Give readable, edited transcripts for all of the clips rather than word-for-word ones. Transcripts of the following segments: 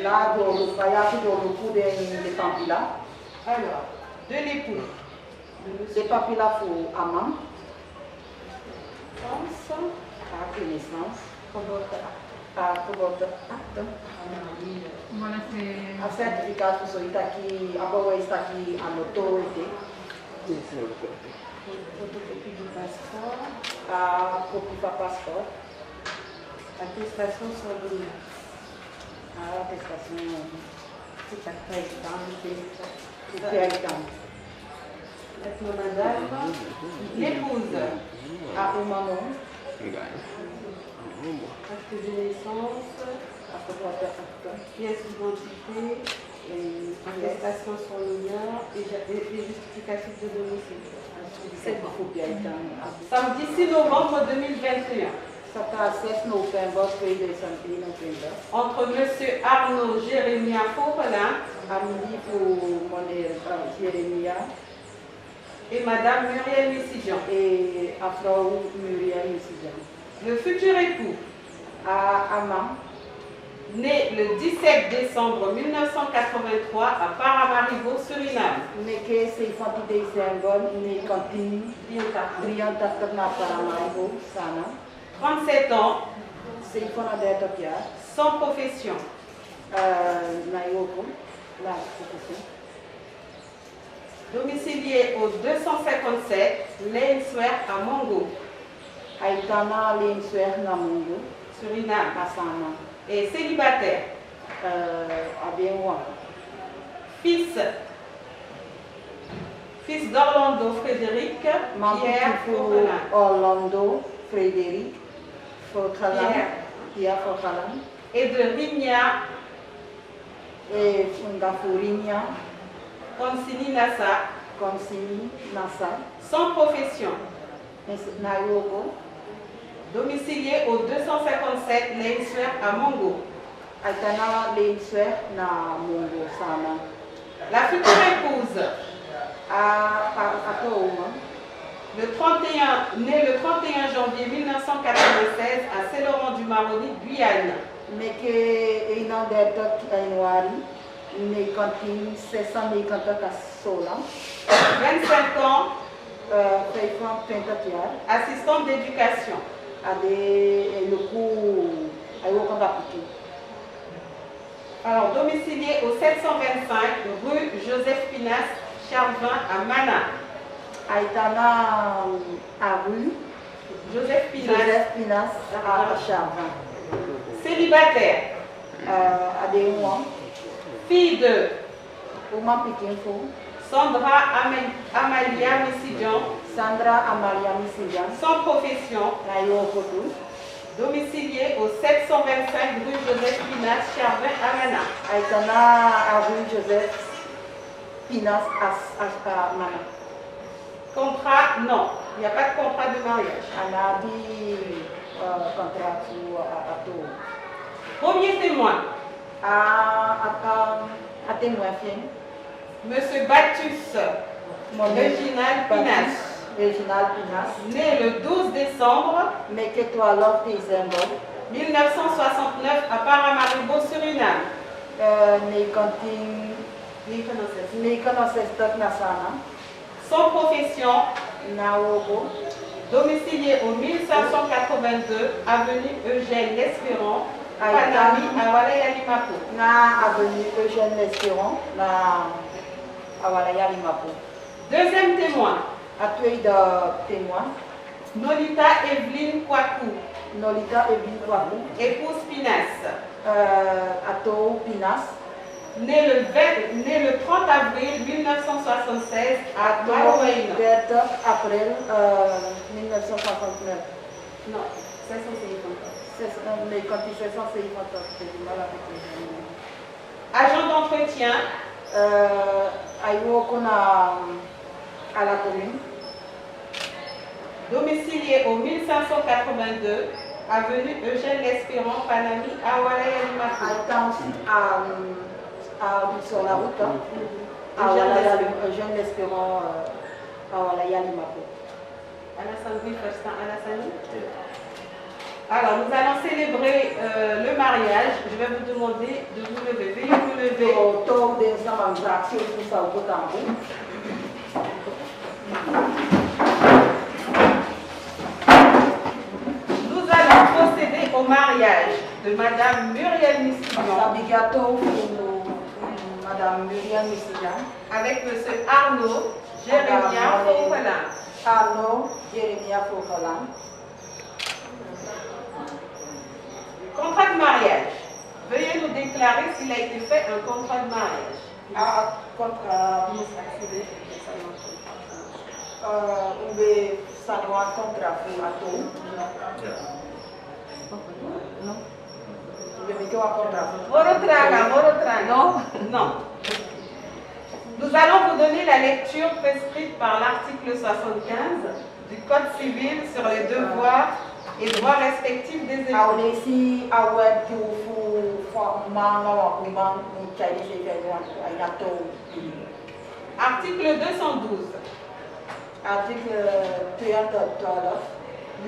là, dans le voyage, dans le coup des pampillas. Alors, de l'époux. Des pampillas pour amant. À connaissance. Pour votre acte. Voilà, c'est... A certificat pour celui qui a aqui à l'autorité. Photocopie du passeport. A copie du passeport. Attestation sur le A attestation. c'est la présidente. C'est président. Maintenant, madame, l'épouse. A un manon. Acte de naissance, pièce d'identité, attestation sur l'honneur et les justificatifs de domicile. Samedi 6 novembre 2021. Entre M. Arnaud Jérémia Fauvelin et Mme Muriel Missidian. Et après Muriel Missidian. Le futur époux, À Amman, né le 17 décembre 1983 à Paramaribo, Suriname. mais que c'est fatigué symbole, mais continue, brillant à Paramaribo, Sana. 37 ans, C'est fondateur Tokyo, sans profession. Naïoko, la profession. Domicilié au 257 Lainswer à Mongo, Aitana Lenswer Namungo, Suriname, Asana, et célibataire. Abenwa. Fils d'Orlando Frédéric Pierre Fauvelin. Orlando Frédéric Fauvelin, Pierre Fauvelin, Et de Rigna et Fungafurinia, Consini Nassa, Consini Nassa, sans profession. Naïoko, Domicilié au 257 Lainswer à Mongo. Aitana Lenswer Namungo, Sana. La future épouse, À Touma. né le 31 janvier 1996 à Saint-Laurent-du-Maroni, Guyane. Mais que il en est Januari, ne continue 600 ne continue à Sola, 25 ans, Féfran Pentatiar, assistante d'éducation. à des le coup à Yokandapuki. Alors, domicilié au 725 rue Joseph Pinas, Charvin à Mana. Aitana à rue Joseph Pinas, Joseph Pinas à Charvin. célibataire. À des mois, Fille de au Mampikinfo, Sandra Amalia Missidian, Sandra Amalia Missidian, sans profession. Nayokotou, Domicilié au 725 rue Joseph Pinas, Charvin à Mana. Aitana à rue Joseph Pinas à Mana. Contrat, non. Il n'y a pas de contrat de mariage. Anabi contrat à tout. Premier témoin, À témoin fier. Monsieur Bacchus Reginald Pinas, Reginald Pinas. né le 12 décembre Mais que toi, love tes symboles. 1969 à Paramaribo, Suriname. Ne continue. Ne connaissez pas Nasana. Sans profession, Naogo. domicilié au 1582 avenue Eugène L'Espérant, Panami à Walayalimapo. Na avenue Eugène L'Espérant. Na Awalaya Limapo. Deuxième témoin, À toi de témoin. Nolita Evelyne Kwaku, Nolita Ebin Kwaku. épouse Pinas, Ato Pinas. né le 30 avril 1976 à Maroïna. Date après 1969. Non, 550. Les cotisations, c'est j'ai du mal avec les gens. Agent d'entretien, À la commune. domicilié au 1582 avenue Eugène L'Espérant, Panami à Walayalimapo. Sur la route, Eugène L'Espérant à Walaya Limapo. Alassane Guy, Alassane. Alors, nous allons célébrer le mariage. Je vais vous demander de vous lever. Veuillez vous lever. Nous allons procéder au mariage de Madame Muriel Missidian Madame Muriel Missidian avec Monsieur Arnaud Jérémia Fauquelin. Arnaud Jérémia Fauquelin. Contrat de mariage. Veuillez nous déclarer s'il a été fait un contrat de mariage. Contrat. Ça doit contrat pour à tout. Non. Non. Nous allons vous donner la lecture prescrite par l'article 75 du Code civil sur les devoirs et droits respectifs des époux. Article 212. Article 212.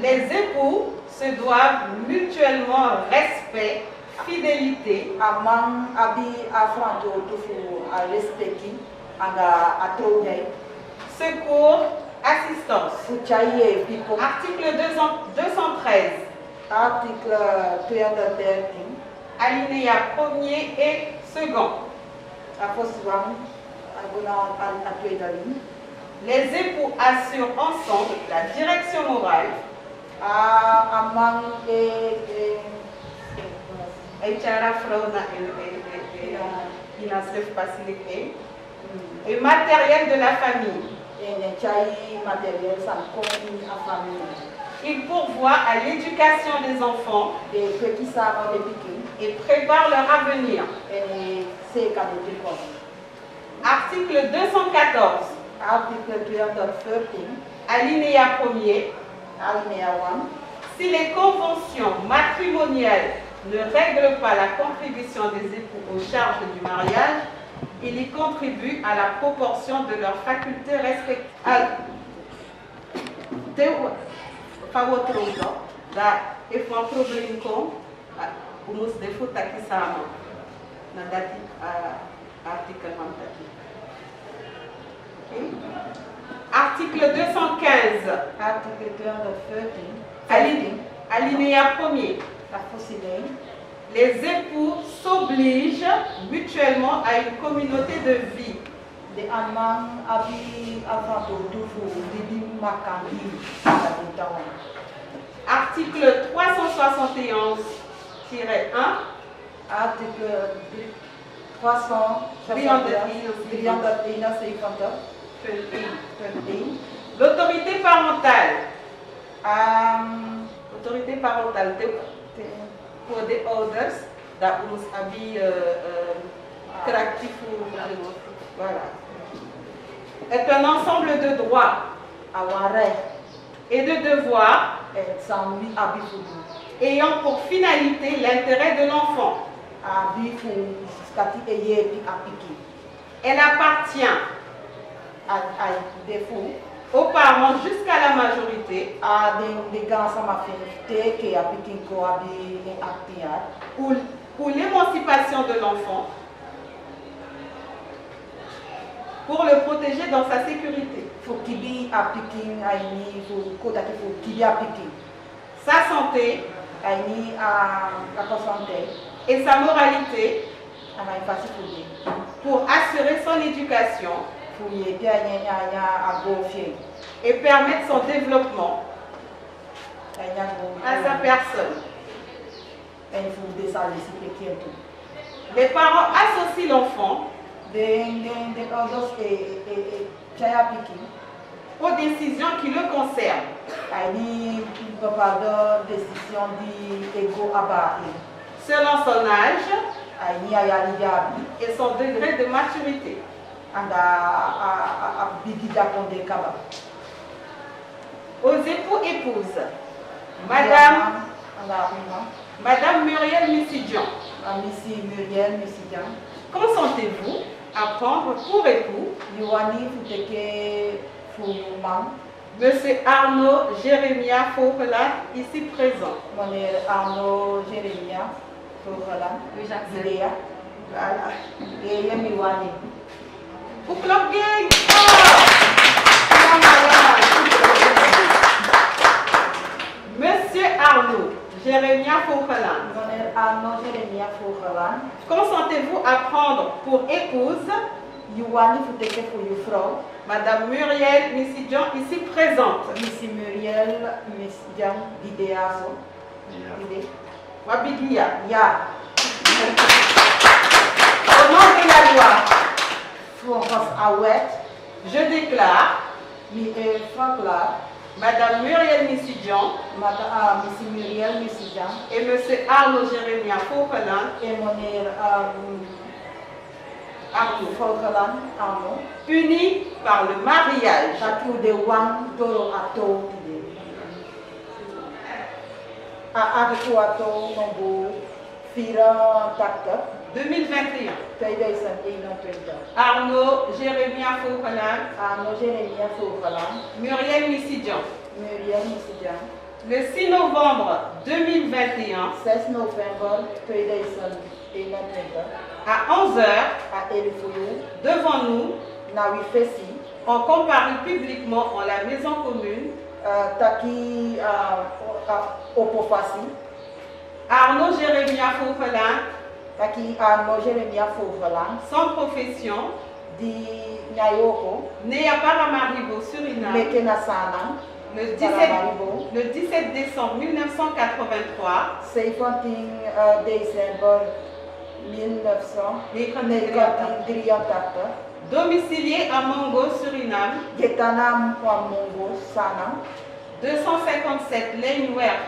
Les époux se doivent mutuellement respect, fidélité, secours, assistance. Article 213. Article 213. Alinéa 1er et 2. Les époux assurent ensemble la direction morale et matériel de la famille. Ils pourvoient à l'éducation des enfants et préparent leur avenir. Article 214. Alinéa 1er. Si les conventions matrimoniales ne règlent pas la contribution des époux aux charges du mariage, ils y contribuent à la proportion de leurs facultés respectives. Article 215. Alinéa 1er. Les époux s'obligent mutuellement à une communauté de vie. Article 371-1. Article 371. L'autorité parentale. Autorité parentale. Pour des orders, d'abus voilà, est un ensemble de droits et de devoirs ayant pour finalité l'intérêt de l'enfant. Elle appartient aux parents jusqu'à la majorité pour l'émancipation de l'enfant, pour le protéger dans sa sécurité, sa santé et sa moralité, pour assurer son éducation et permettre son développement à sa personne. Les parents associent l'enfant aux décisions qui le concernent, selon son âge et son degré de maturité. Aux époux-épouses, Madame Muriel Missidian, consentez-vous à prendre pour époux Monsieur Arnaud Jérémia Faurelat, ici présent. Monsieur Arnaud Jérémia Faurelat. Oui, j'accepte. Idéa. Voilà. Et Yemi Wani. Pour Club Gang. Monsieur Arnaud Jérémia Faurelat. Monsieur Arnaud Jérémia Faurelat. Consentez-vous à prendre pour épouse Yuwani Futeke pour Yufro. Madame Muriel Missidjan, ici présente. Missy Muriel Missidjan d'Idéazo. Idé. Wabidia. Ya. Au nom de la loi, Florence Awet. je déclare Franck là. Madame Muriel Missidjan Missy Muriel Missidjan. et Monsieur Arnaud Jérémia Faurelat Et mon Arnaud, Faurelat Arnaud. unis par le mariage. Tatu de Wan Toro Ato. Ato Ato Nombo. Fira Takta. 2021. Tayda Isan Eina Twenta. Arnaud Jérémia Faurelat, Arnaud Jérémia Faurelat. Muriel Missidjan. Muriel Missidjan. Le 6 novembre 2021 16 novembre, Tayda Isan Eina Twenta. à 11h, À Elifuyu. devant nous, Na Wifesi. on comparu publiquement en la maison commune Taki Opofasi. Arnaud Jérémia Faurelat, Taki Arnaud Jérémia Faurelat. sans profession, Di Nyayoko. né à Paramaribo, Suriname, Mekena Sana. le Paramaribo. 17 décembre 1983, Seifanting December 1900. Nekanting Driantata. domicilié à Mongo, Suriname, Getana Mwamongo Sana. 257 Lane Ware,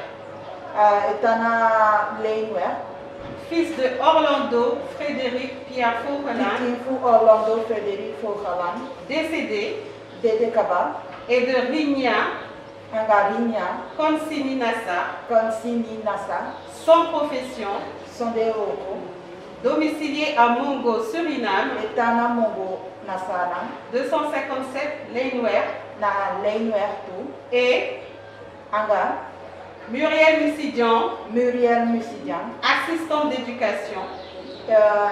Etana Lanewer. fils de Orlando Frédéric Pierre Faurelat, Tikifu Orlando Frédéric Faurelat. décédé, Dede Kaba. et de Rigna Angarinya. Consini Nassa, Konsini Nasa. sans profession, Sonderoko. domicilié à Mongo, Suriname, Etana Mongo Nasana. 257 Lane Ware, Na Lanewer tu. et Anga. Muriel Missidjan, Muriel Musidian. assistante d'éducation,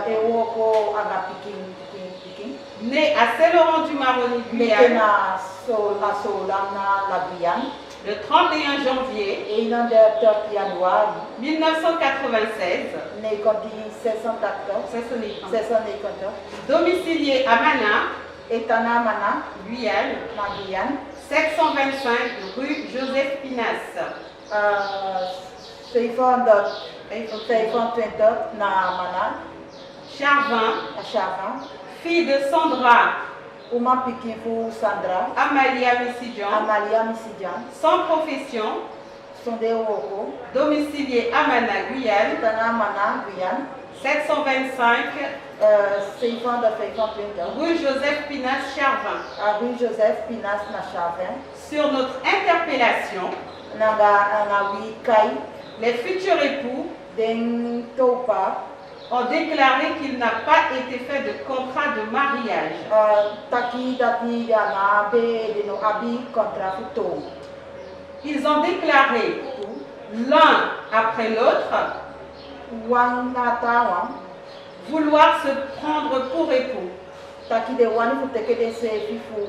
Ewoko Anga Pikin. née à Saint-Laurent-du-Maroni, Guyane, Mekena Solana la Guyane. le 31 janvier Et il a des Januari. 1996, Nekodi 614. c'est ce n'est pas. 614. Domicilié à Mana, Etana Mana. Guyane, Na Guyane. 725 rue Joseph Pinas. Seifon 20 na Mana. Charvin, A Chavan. fille de Sandra Uma Pikifu Sandra. Amalia Missidjan, Amalia Misidian. sans profession, Sonderoko. domicilié à Mana, Guyane, Etana Mana Guyane. 725 Seifon 20 rue Joseph Pinas, Charvin. à rue Joseph Pinas na Chavin. Sur notre interpellation, Nanga Kai. les futurs époux Den Topa. ont déclaré qu'il n'a pas été fait de contrat de mariage. Taki dati yana be de no abi contra futo. Ils ont déclaré l'un après l'autre Wangata vouloir se prendre pour époux. taki de wani futeke de se fifu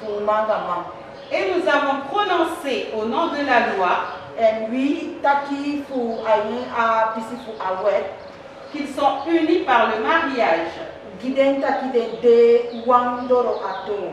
fu mangama. Et nous avons prononcé au nom de la loi And we taki fu ayin a pisi fu awet. qu'ils sont unis par le mariage Giden taki de wandoro ato.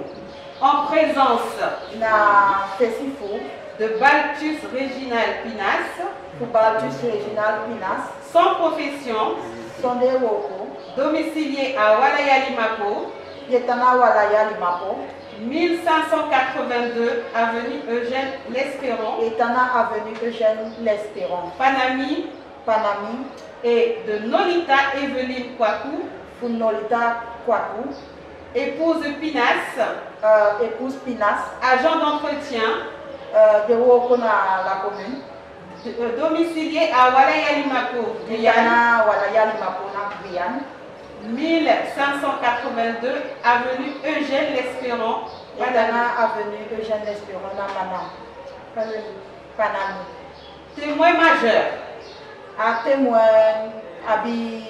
en présence Na fesifu de Balthus Réginal Pinas, fu Baltus Regional Pinas. sans profession, Sonde woko. domicilié à Walayalimapo, Yetana walaya limapo. 1582 avenue Eugène L'Espéron, Etana avenue Eugène L'Espéron. Panami, Panami. et de Nolita Evelyne Kwaku, Funolita Kwaku. épouse Pinas, Épouse Pinas. agent d'entretien, De woko na la commune. domicilié à Walayalimapo, Guyane, Guyana walaya limapo na Guyane. 1582, avenue Eugène L'Espérant, avenue Eugène L'Espérant, Panama. Témoin majeur. À témoin, abi.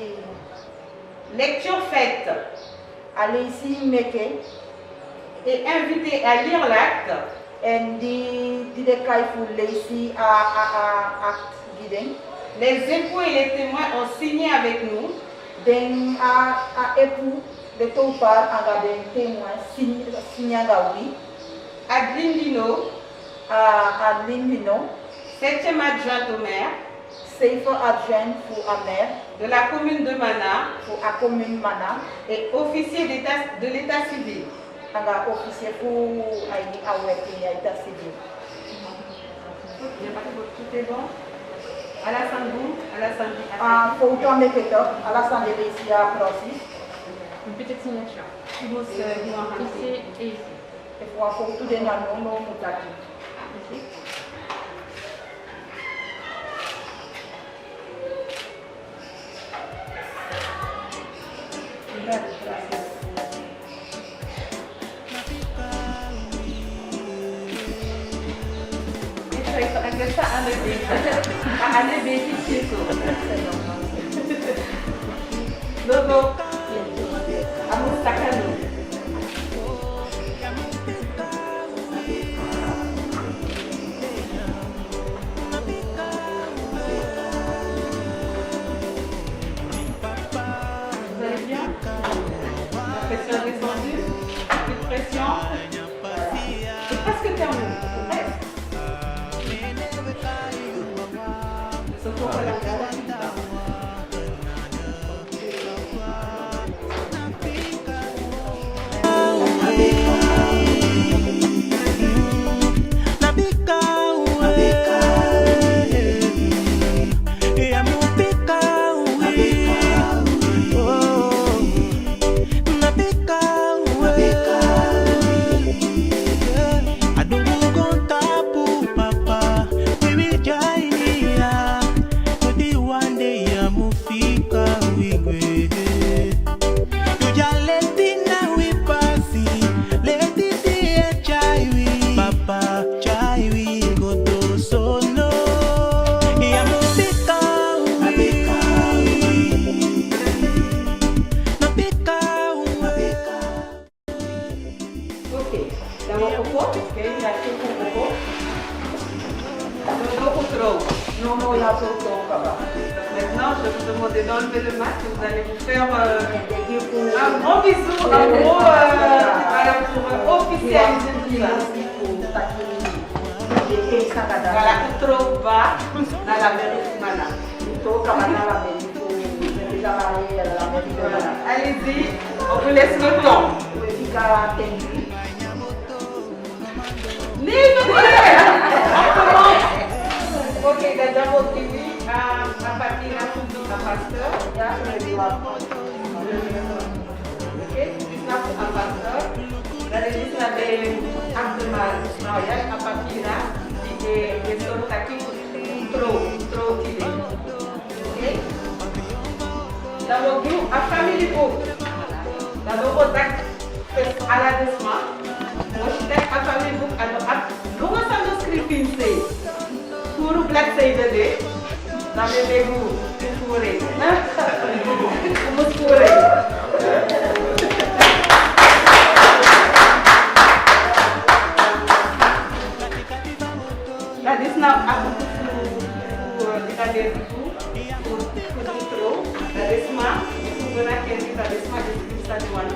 Lecture faite. Allez ici, Meke. Et invité à lire l'acte. Et dit ici à Guidin. Les époux et les témoins ont signé avec nous. Den à époux, de ton part, en témoin, signé à oui. Adeline Lino. Adeline Lino. 7e adjointe au maire. Seifa adjointe pour la maire. De la commune de Mana. Pour la commune Mana. Et officier de l'état civil. Officier pour l'état civil. Tout est bon? Alassane Bou, Alassane. Faut tourner peut-être. Alassane est ici à Francis. Une petite signature. Ici et ici. Il faut tout donner à nous, ici. Logo, Amustakano. Vous allez bien? La pression est descendue? Plus de pression? C'est presque terminé. Maintenant, je vais vous demander d'enlever le masque et vous allez vous faire un gros bisou, un gros pour officialiser tout ça. Voilà, trop bas dans la mairie Allez-y, on vous laisse le temps. Ok, d'abord TV, à partir de la pasteur. Ok, c'est un pasteur. La revue s'appelle Abdelmal à partir de son taquin trop tiré. Ok, d'abord, à famille groupe. D'abord, au tac à la descente. Moi, je suis à famille groupe. Alors, comment ça nous scripte? Pour black say the day, na bebegu pure. Vamos pure. La desna abutu pour ditader pour intro, la desma pour na kendi la desma de sta de wanu.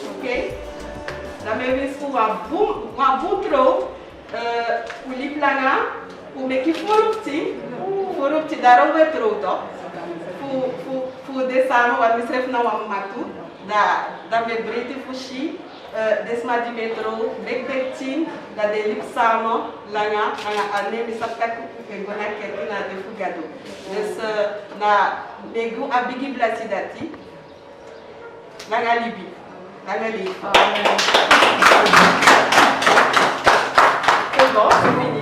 OK? La bebis pour un bon tro pour li plana. O que foram-te dar o metro, for desar o administrativo não amatu da mebrite fushi desma de metro bekbetin da delipsamo langa ane misapkaku pegona ketina de fugado dessa na megu abigi blasidati langa libi c'est bon, c'est fini.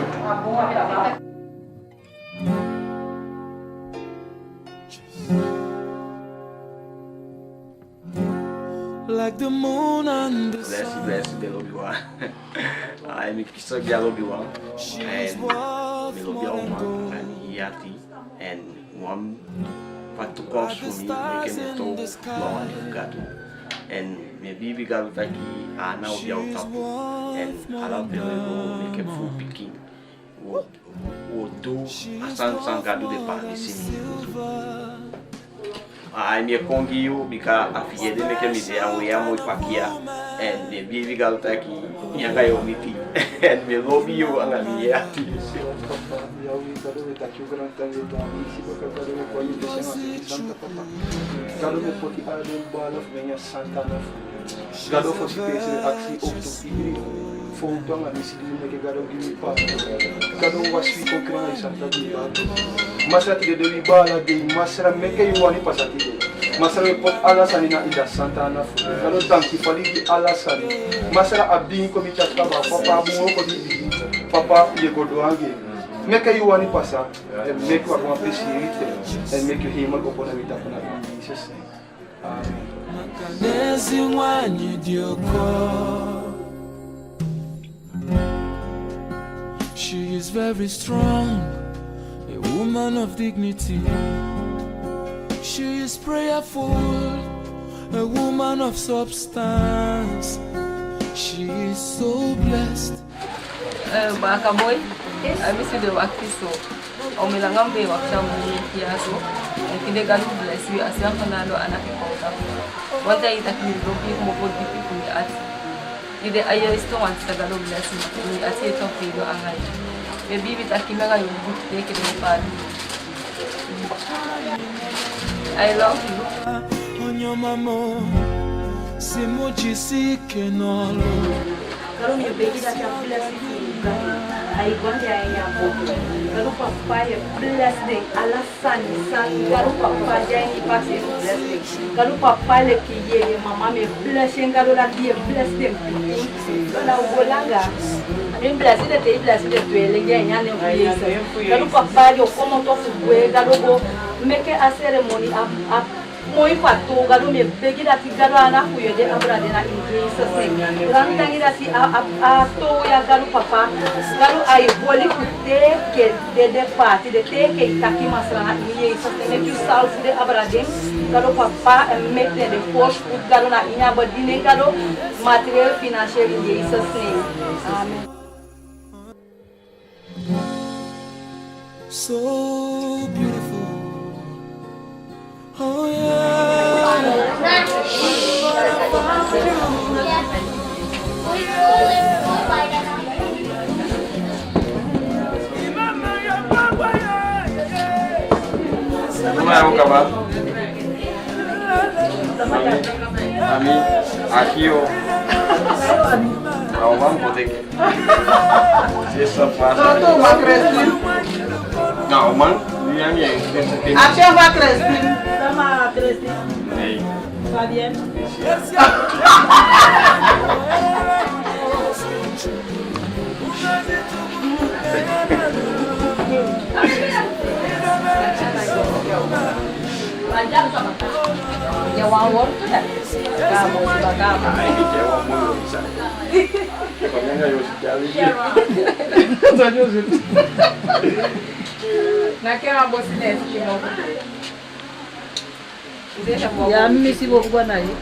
like the moon and the sun. Bless the Obi-Wan. I make so the Obi-Wan and me Obi-Wan and Yati and one part to consume making it all long gato and maybe we got like now be out of and allow people make a food picking or do a san gato de parisi. I me kongi you because afie de make me say we are more pakia and the baby girl taki yanga yo miti and me love you and me yati. Gado for the person actually up to Foutong and this is the Gado give me part. Gado was sweet okra Santa Dia. Masati de Ribala de Masra make you want pasati. Masra put Alasanina ida Santa Ana. Gado thank you for the Alasani. Masra abdin komicha papa mo ko di papa ye go do again. Make you want pasa and make you appreciate and make you him go upon a vita for Jesus name. Amen. She is very strong, a woman of dignity. She is prayerful, a woman of substance. She is so blessed. Baka boy, I miss you the work so. O milangambe wakshamu kiaso. Kinde galu bless you as your fanalo anaki kota. One day that you don't give more people at. Ide ayo isto want to galu bless me at it of you angai. Maybe with Akimanga you would take it in bad. I love you. On your mama, Simoji Sikenolo. Kalau meu baby dah tak bless itu, I want dia yang bodoh. Kalau papa dia bless deh, alasan san. Kalau papa dia ini pasti bless deh. Kalau papa leki ye, mama me bless yang kalau lagi bless deh. Kalau bolanga, yang bless dia tu lagi yang ni bless. Kalau papa dia como tu fue, kalau go make a ceremony up. Moi patu galu me begi dati galu ana kuyo de abra de na Jesus name. Galu tangi dati a to ya galu papa. Galu ai boli kute ke de party de te ke itaki masra na Jesus name. You salve de abra de galu papa and make the force put galu na inya bodine galu material financial in Jesus name. Amen. So beautiful. Oh yeah. Vamos acabar. Ami, aqui o vamos poder que essa fase. Não, uma crescida. Não, mano, minha. Achei uma crescida. Uma crescida. Ei. Fabienne. Ya wawon tu dah. Kamu sebagai Ai, que é o amor, sabe? Como é eu sekali. naquela bocinha que não. Deixa boa. Ya mimi boa bwana hii.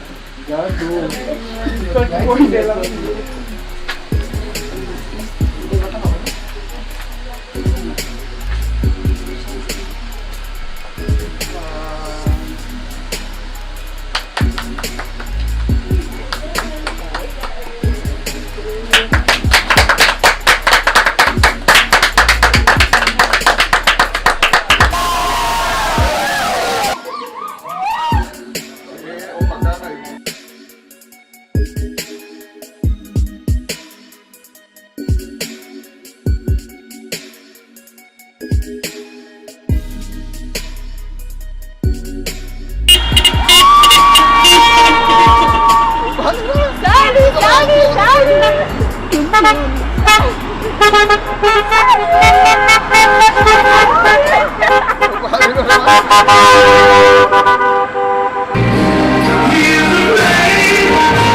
Hear the rain.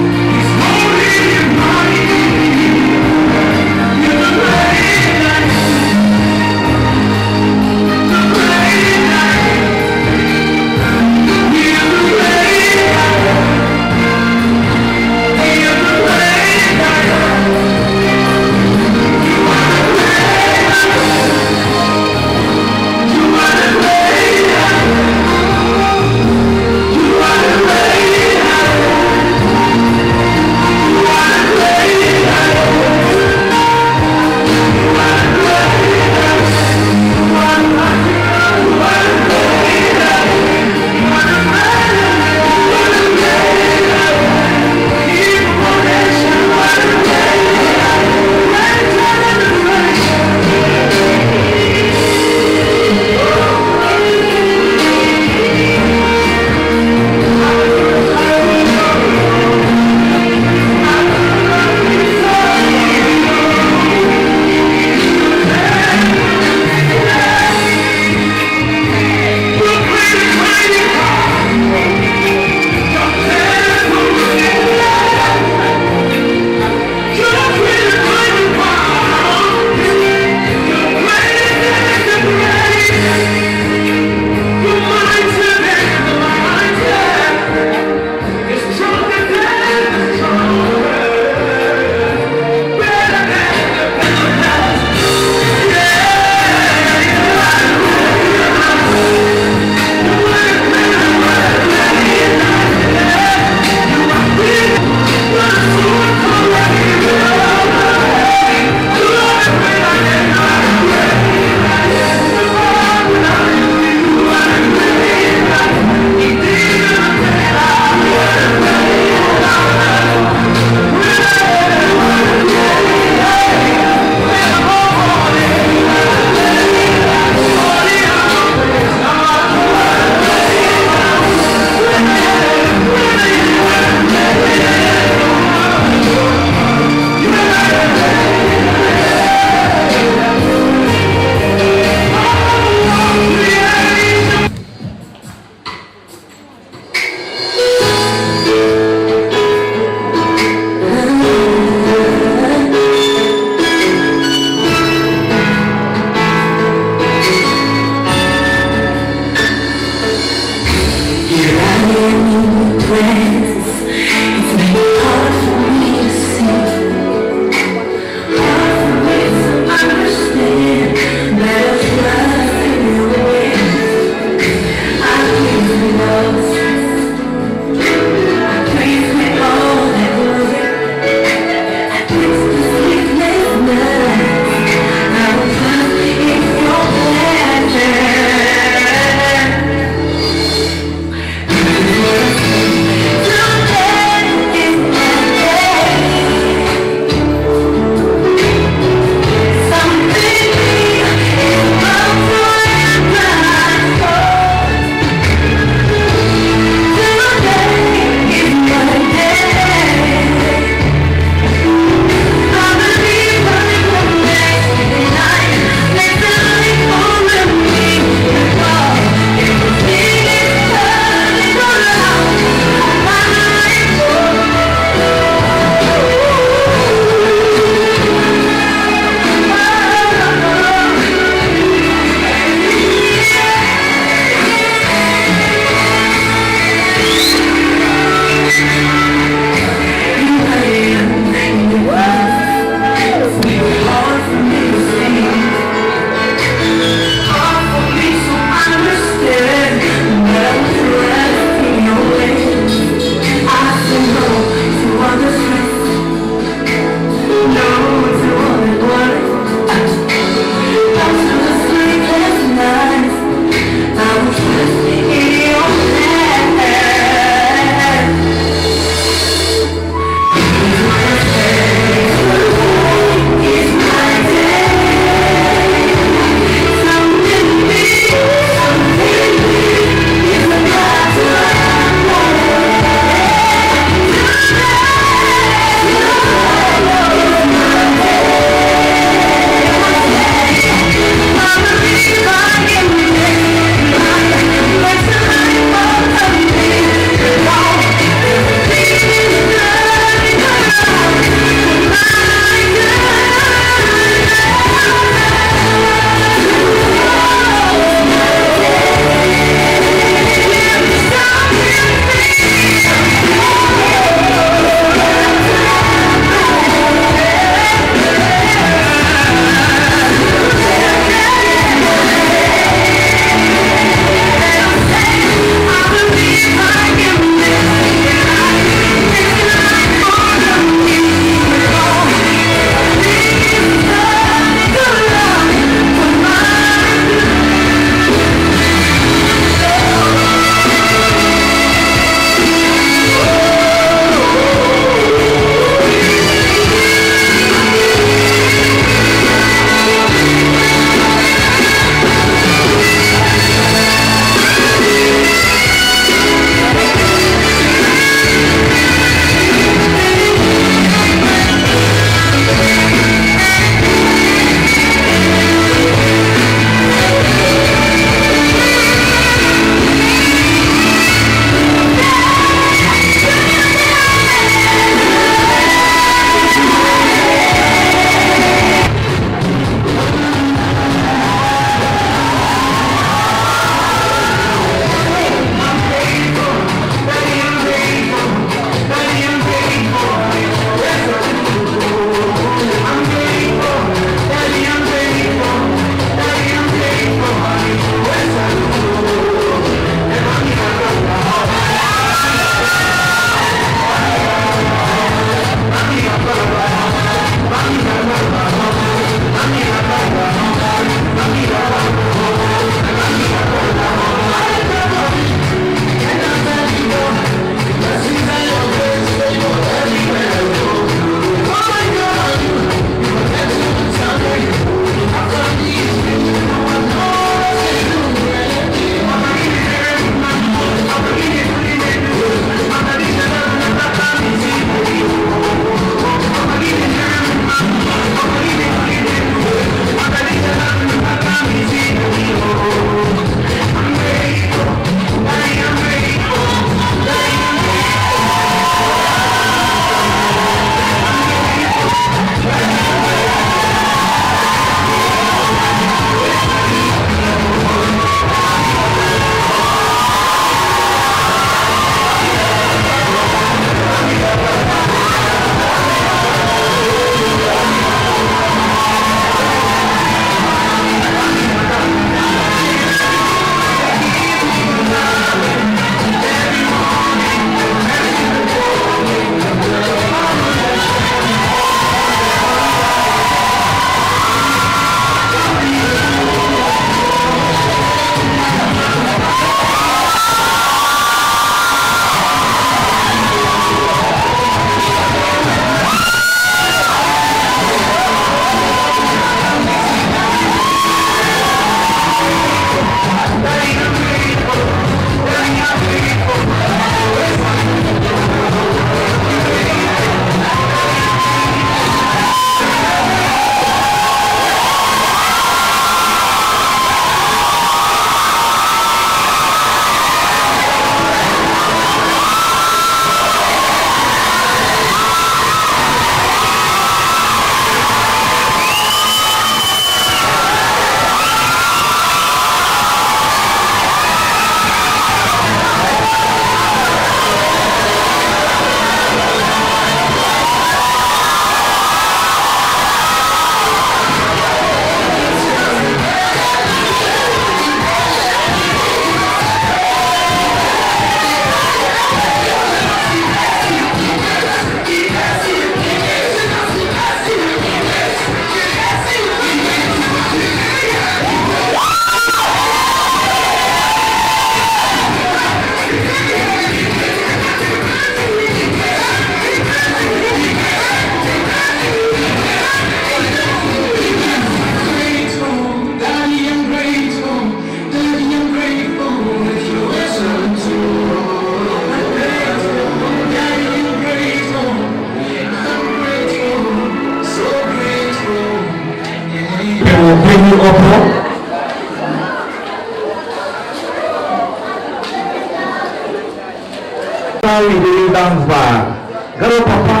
now we do dance bar. Garo papa,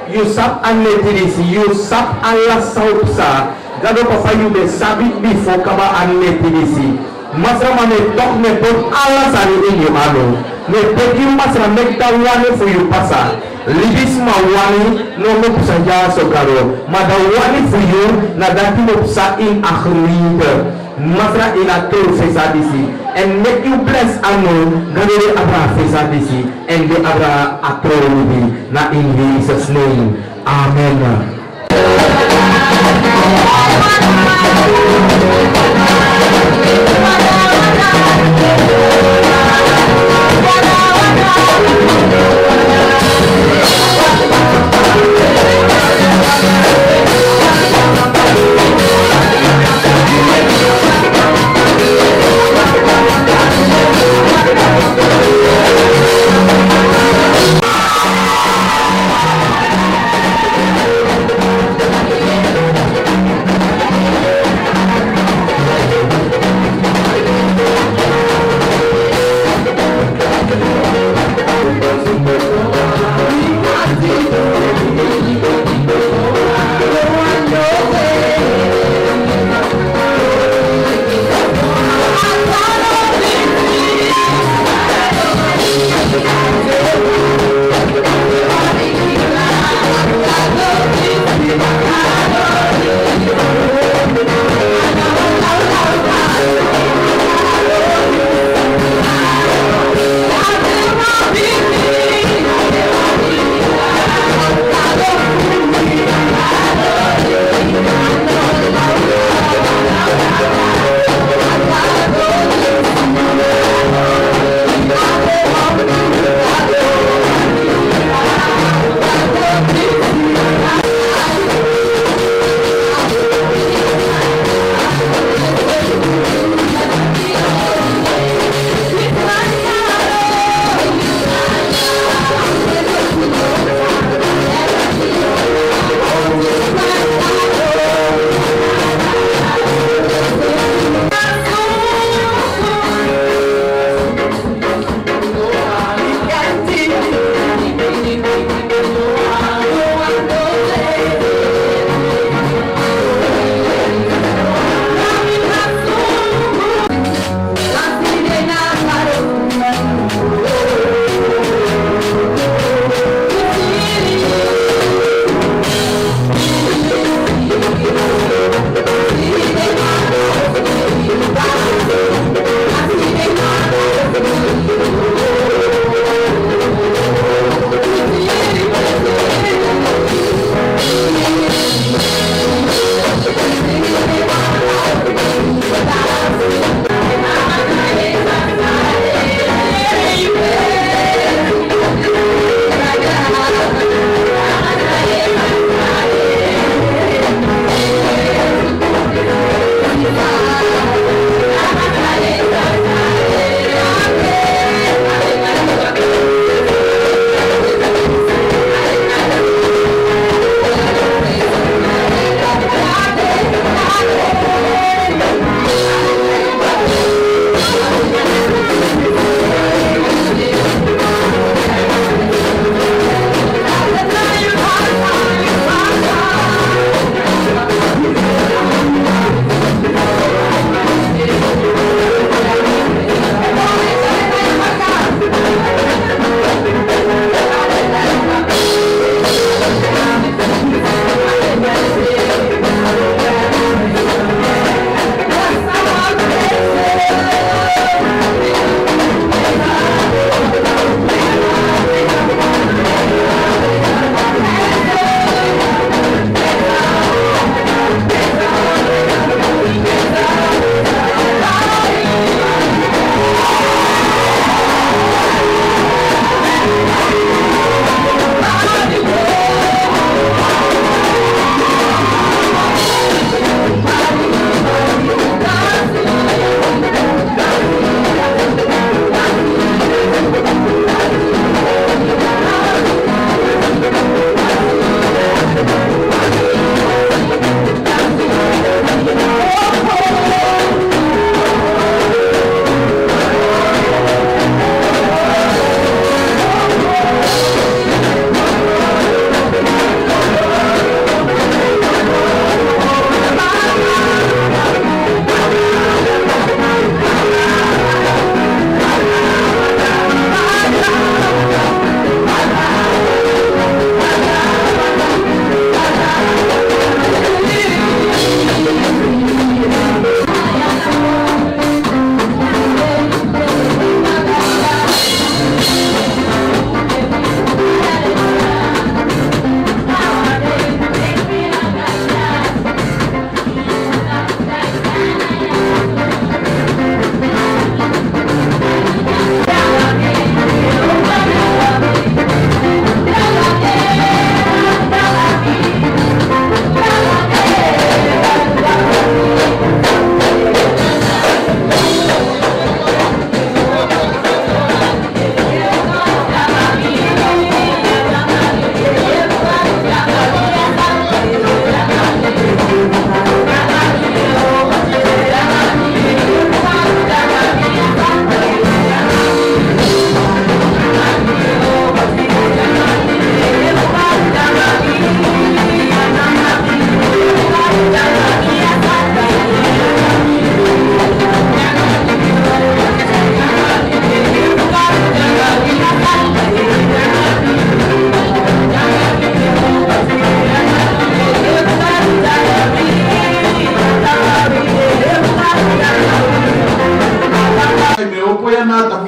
you sap an letirisi, you sap alla saupsa. Garo papa, you be sabit before kaba an letirisi. Masra mane tok me put alla sari in you alo. Me peki masra make that one for you pasa. Libis ma wani no mo pusa ja so garo. Mada wani for you na dati mo pusa in akhirita. Masra ila to fesa disi and make you bless anu gare abra fesa disi and the abra atroli na in Jesus name. Amen.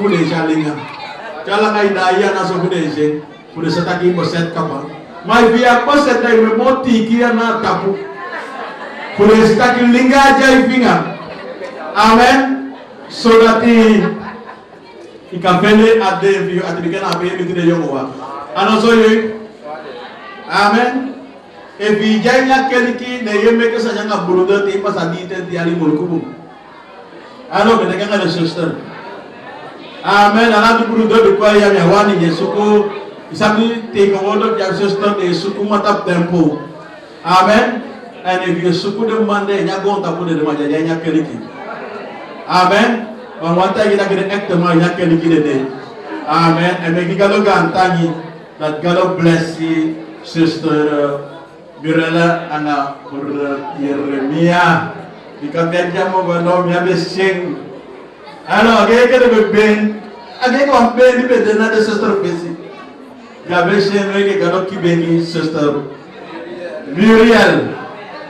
fudeja linga. Jala kai daya na so fudeje. Fudesa taki boset kapa. Mai via boset dai remoti kia na tapu. Fudesa taki linga jai finga. Amen. So that he can feel at the view at the beginning of the young one. And also you. Amen. If we janya keliki na yeme ke sanyanga buruda ti pasadi ten ti ali mulkubu. Ano benega na sister. Amen. Ala du buruda du kwa ya wani yesuko isabi te komodo ya sister de suku matap tempo. Amen. And if you suku de mande nya gonta bude de majaja nya keliki. Amen. On wanta kita kira ekta ma nya keliki de. Amen. And make galo gantani that God bless you, sister Mirella ana Yeremia. Because that jamo gano mi abesing. Ano agay ka de ben. Agay ko ben di ben na de sister besi. Ya besing we gano kibeni sister Muriel.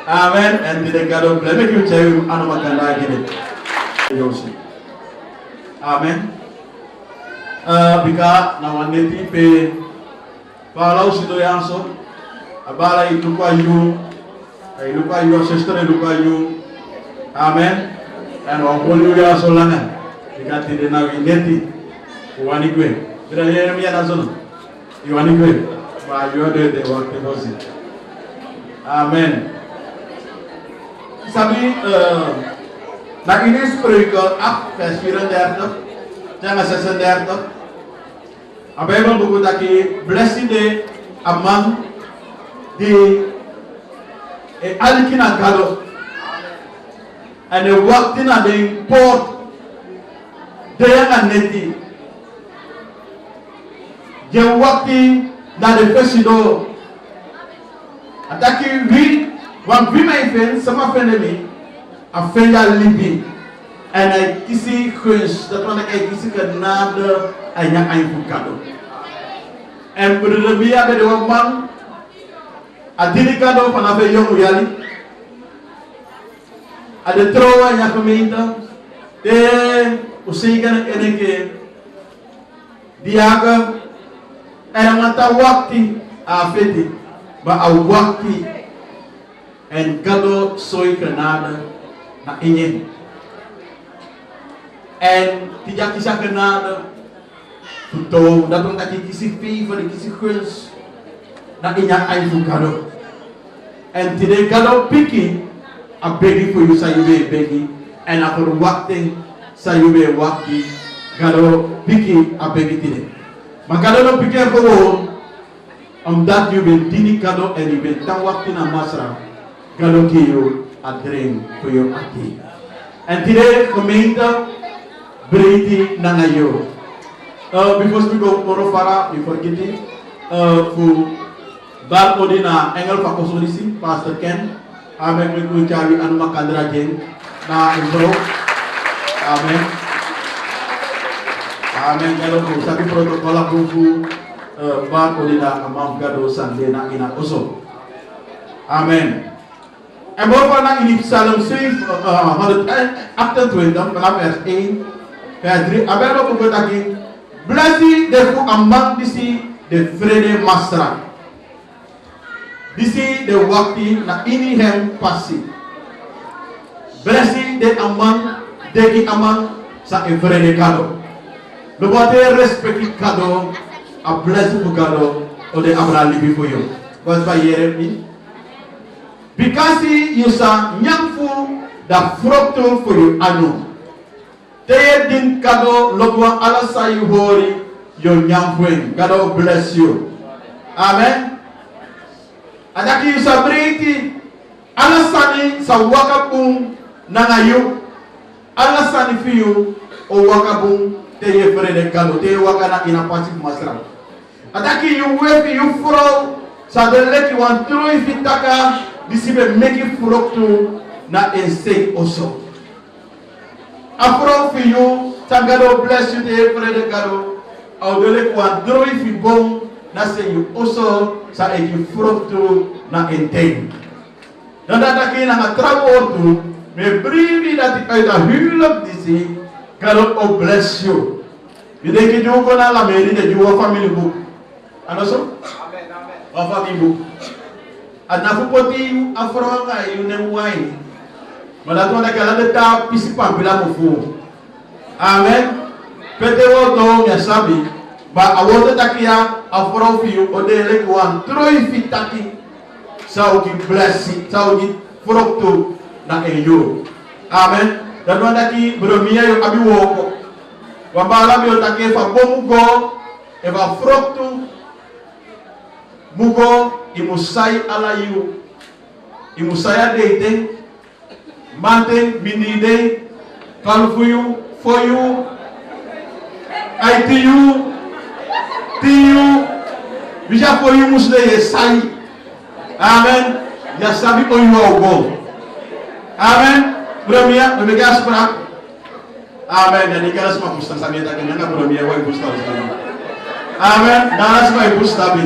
Amen. And the God bless. Make you tell you ano makanda gini. Amen. Bika na waneti pe Palau sido yang so, abala itu kayu, sister itu kayu, amen. Dan orang puluh yang so lana, jika tidak nak ineti, wani gue, berani Yeremia nasono, wani gue, bayu ada de waktu dosi, amen. Sabi, nak ini spiritual up, festival derto, jangan sesen derto. Abang buku taki blessing de among the alikina galo and the walking at the port de yang neti je walking na the fesido ataki we one we my friend sama friend me a friend libi and I kisi khus that one I kisi kanada ayah ayah kado. And berlebih ada dua orang. Adili kado panafe yang uyali. Ada terowongan yang peminta. Usikan ini ke dia ke. Mata waktu afeti, ba waktu. And kado soy kenada na ingin. And tidak kisah kenada. Tuto, datang taki kisi fever, kisi quiz, na inya ay kado. And today kado piki, a begging for you sa yube begging, and after wakting sa yube wakti, kado piki a begging today. Makado no piki ako that yube dini kado and yube tang wakti na masra, kado kiyo a dream for your ati. And today komenta beriti na ngayon. Before we go moro fara, we forget it. Fu bar odina engel fakosodisi Pastor Ken. Amen. We cari anu makandra jeng na intro. Amen. Amen. Kalau tu sabi protokol aku bar odina amam gado sande na ina oso. Amen. And more for na in Psalm 6, after 20, verse 8, verse 3. Abelo kugotaki. Blessed therefore among the Frede Masra. Disi the wakti na inihem pasi. Blessed the among sa Frede kado. Lubate respecti kado a blessed kado o de abra libi for you. Was by Yeremi. Because you sa nyamfu da frocto for you anu. Teye din kado lobwa ala sayu hori yo nyamfuen. God bless you. Amen. Adaki you sabriti ala sani sa wakabung nangayu. Ala sani fiyu o wakabung teye frede kado. Teye wakana inapasi masra. Adaki you wefi you furo sa deleki wan tro ifitaka disibe meki furoktu na insane also. Afro for you, Tangado bless you the Frede Gado. I'll do like one draw if you bone, na say you also sa e you front to na intend. Now that again I travel to me bring that I the wheel of this God will bless you. Bide ki juko na la mairie de juwa family book. Anoso? Wa family book. Adna fu poti afro nga yunem wine. Mala to na kala de ta pisi pampila mo fu. Amen. Pete wo do ya sabi ba awote takia afro fi o de le kwan troi fi taki. Sa o ki blessi, sa o ki frokto na eyo. Amen. Dan wanda ki bromia yo abi woko. Wambala bi otake fa bomugo e va frokto mugo imusai ala yu. Imusaya deite mante binide kalfuyu foyu aitiyu tiyu bija foyu musle yesai. Amen. Ya sabi oyu ogo. Amen. Bromia, omega spra. Amen. Dan ikala semua pusta sabi tak kena bromia wai pusta sabi. Amen. Dan semua pusta sabi.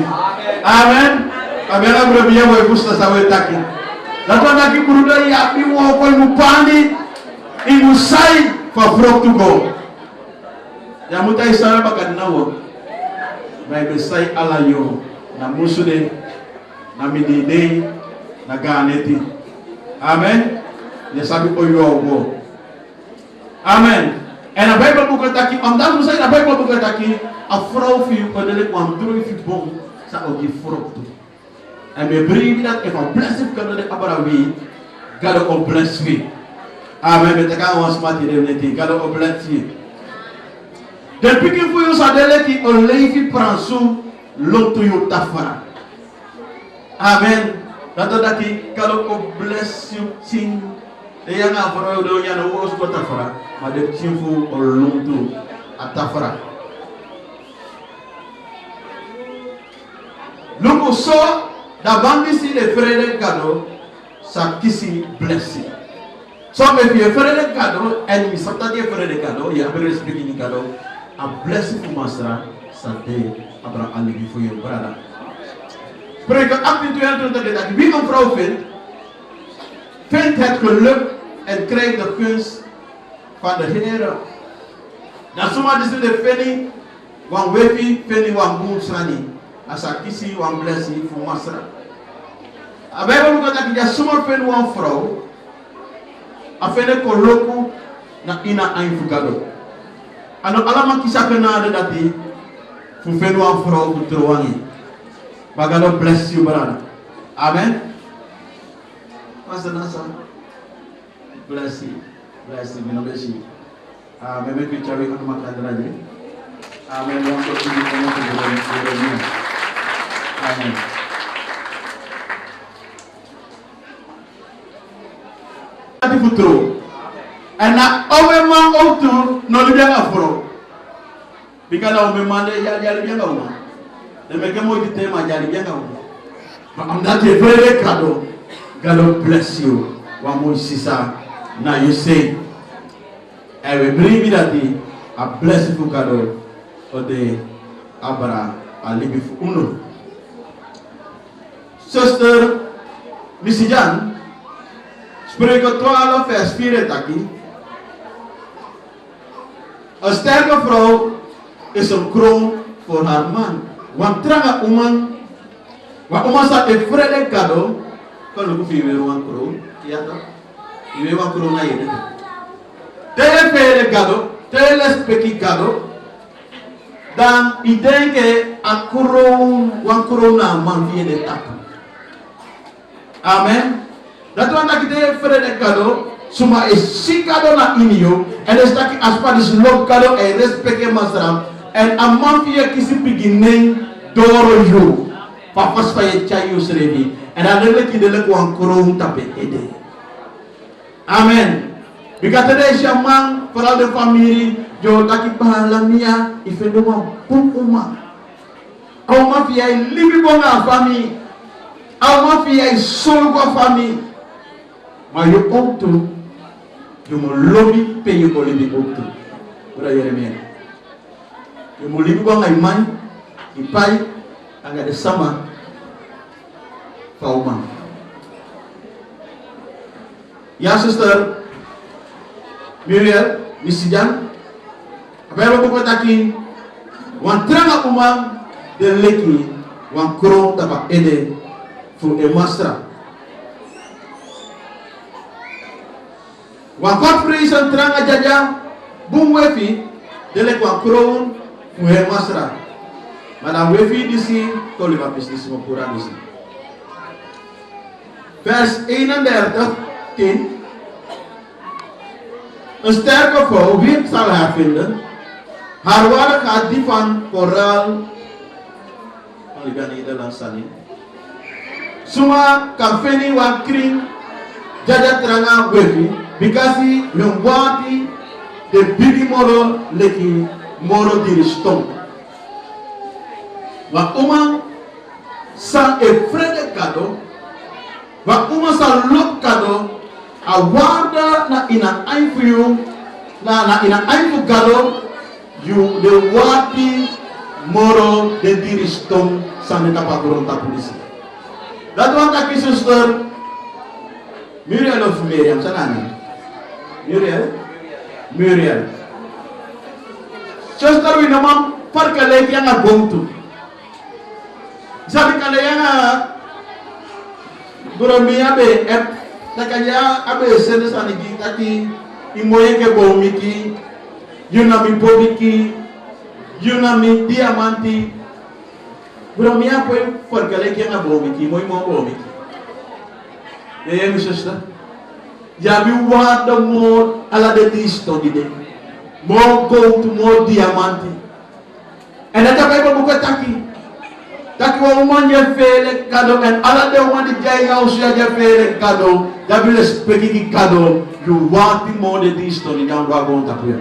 Amen. Kamera bromia wai pusta sabi tak. Lalu lagi kuruda ya bi wo ko mupandi imusai fa frok to go. Ya mutai sana bakan nawo. Bai besai ala yo na musude na midide na ganeti. Amen. Ya sabi ko yo go. Amen. En a Bible book taki omdat we zijn a Bible book taki a vrouw fi ko dele kwam droog fi bom sa o gi frok to. En we bring dat if a blessing kan de abarawi God will bless you. Amen. We take on smart identity. God will bless you. The picking for you sadele ki o leifi pransu lotu yu tafara. Amen. Dato daki God will bless you sing. Yang afro do yang o os tafara. Ma de timfu o lotu atafara. Luko so d'avant ici les frères de cadeau, ça qui s'y blessé. So if you frère de cadeau, and we sometimes frère de cadeau, you have to speak in cadeau, a blessing for master, ça te abra ali before your brother. Pray que après tu entends de dat, wie een vrouw vindt het geluk en krijgt de gunst van de Heer. Dan zomaar is de penny, wan wefi, penny wan boom sani. Asa kisi wan blessing for master. Abai baru kata kita semua pen wan vrouw, afene koloku na ina ain fugado. Ano alama kisah kena ada dati, fu pen wan vrouw ku terwangi. Bagalo bless you brother. Amen. Pastor Nasa, bless you, bless you. Amen. Maybe cari anu makan lagi. Amen. Yang tertinggi kamu terjadi. Amen. Ati futuro. Ena omema outu no libya afro. Bikala omema de ya libya ngoma. Demeke mo di tema ya libya ngoma. I'm not a very kado. God bless you. One more sister. Now you say, I will bring me that day a blessing for God or the Abra alibi for uno. Sister Missy Jan, spreek 12 vers 4 taki. Een sterke vrouw is een kroon voor haar man. Want tranga woman, wat oma sa e vrede kado, kan luku fi we wan kroon, ja toch? Iwe wan kroon na yede. Tele fere kado, tele speki kado. Dan idenke a kroon, wan kroon na man fi de tapu. Amen. Dat wan kita vrede kado, suma is si kado na inyo, en is taki aspa dis lok kado e respecte masram, en a man fi kisi beginning doro yo. Papas faye chayo srevi. En dan lele ki dele ko an kroon tape ede. Amen. Bikata de shaman para de family jo taki pahala mia ifendo ma pukuma. Au ma fi ay libi bonga family. Au ma fi ay sol ko family. Ma yo onto yo mo lobby pe yo ko libi onto. Ora Yeremia. Yo mo libi bonga iman ipai anga de sama Fauma. Ya sister Muriel, Missy Jan, apa yang aku katakan wan tranga umam de leki wan krom tapa ede fu e masra. Wan Godfrey san tranga jaja bum wefi de lek wan krom fu e masra. Madam wefi disi toli ma business mo pura disi. Vers 31, 10. Een sterke vrouw, wie zal haar vinden? Haar waarde gaat die van koraal. Ik ga Nederlands staan. Suma kan fini wan kring jaja tranga wefi because hun wati de bigi moro leki moro diri stom. Wa uma san e frede kado, wa uma san lop kado, a waarde na ina einfu na ina einfu kado, you de wati moro de diri stom san de tapakuron tapulisi. Dat want ik zuster Muriel of Miriam, sanani? Muriel. Zuster we naman parkale yang agongtu. Sabi kale yang buromia be takanya abe sene sanigi taki imoye ke bomiki, yunami pobiki, yunami diamanti. Buromia po parkale yang agomiki, moy mo bomiki. Mi sister. Yabi want the more ala de disto dide. More gold to more diamanti. And that Bible book taki. Taki wa woman je fele kado and ala de woman di jay house ya je fele kado. Yabi le speaking kado. You want more de disto di yang wa gon tapuya.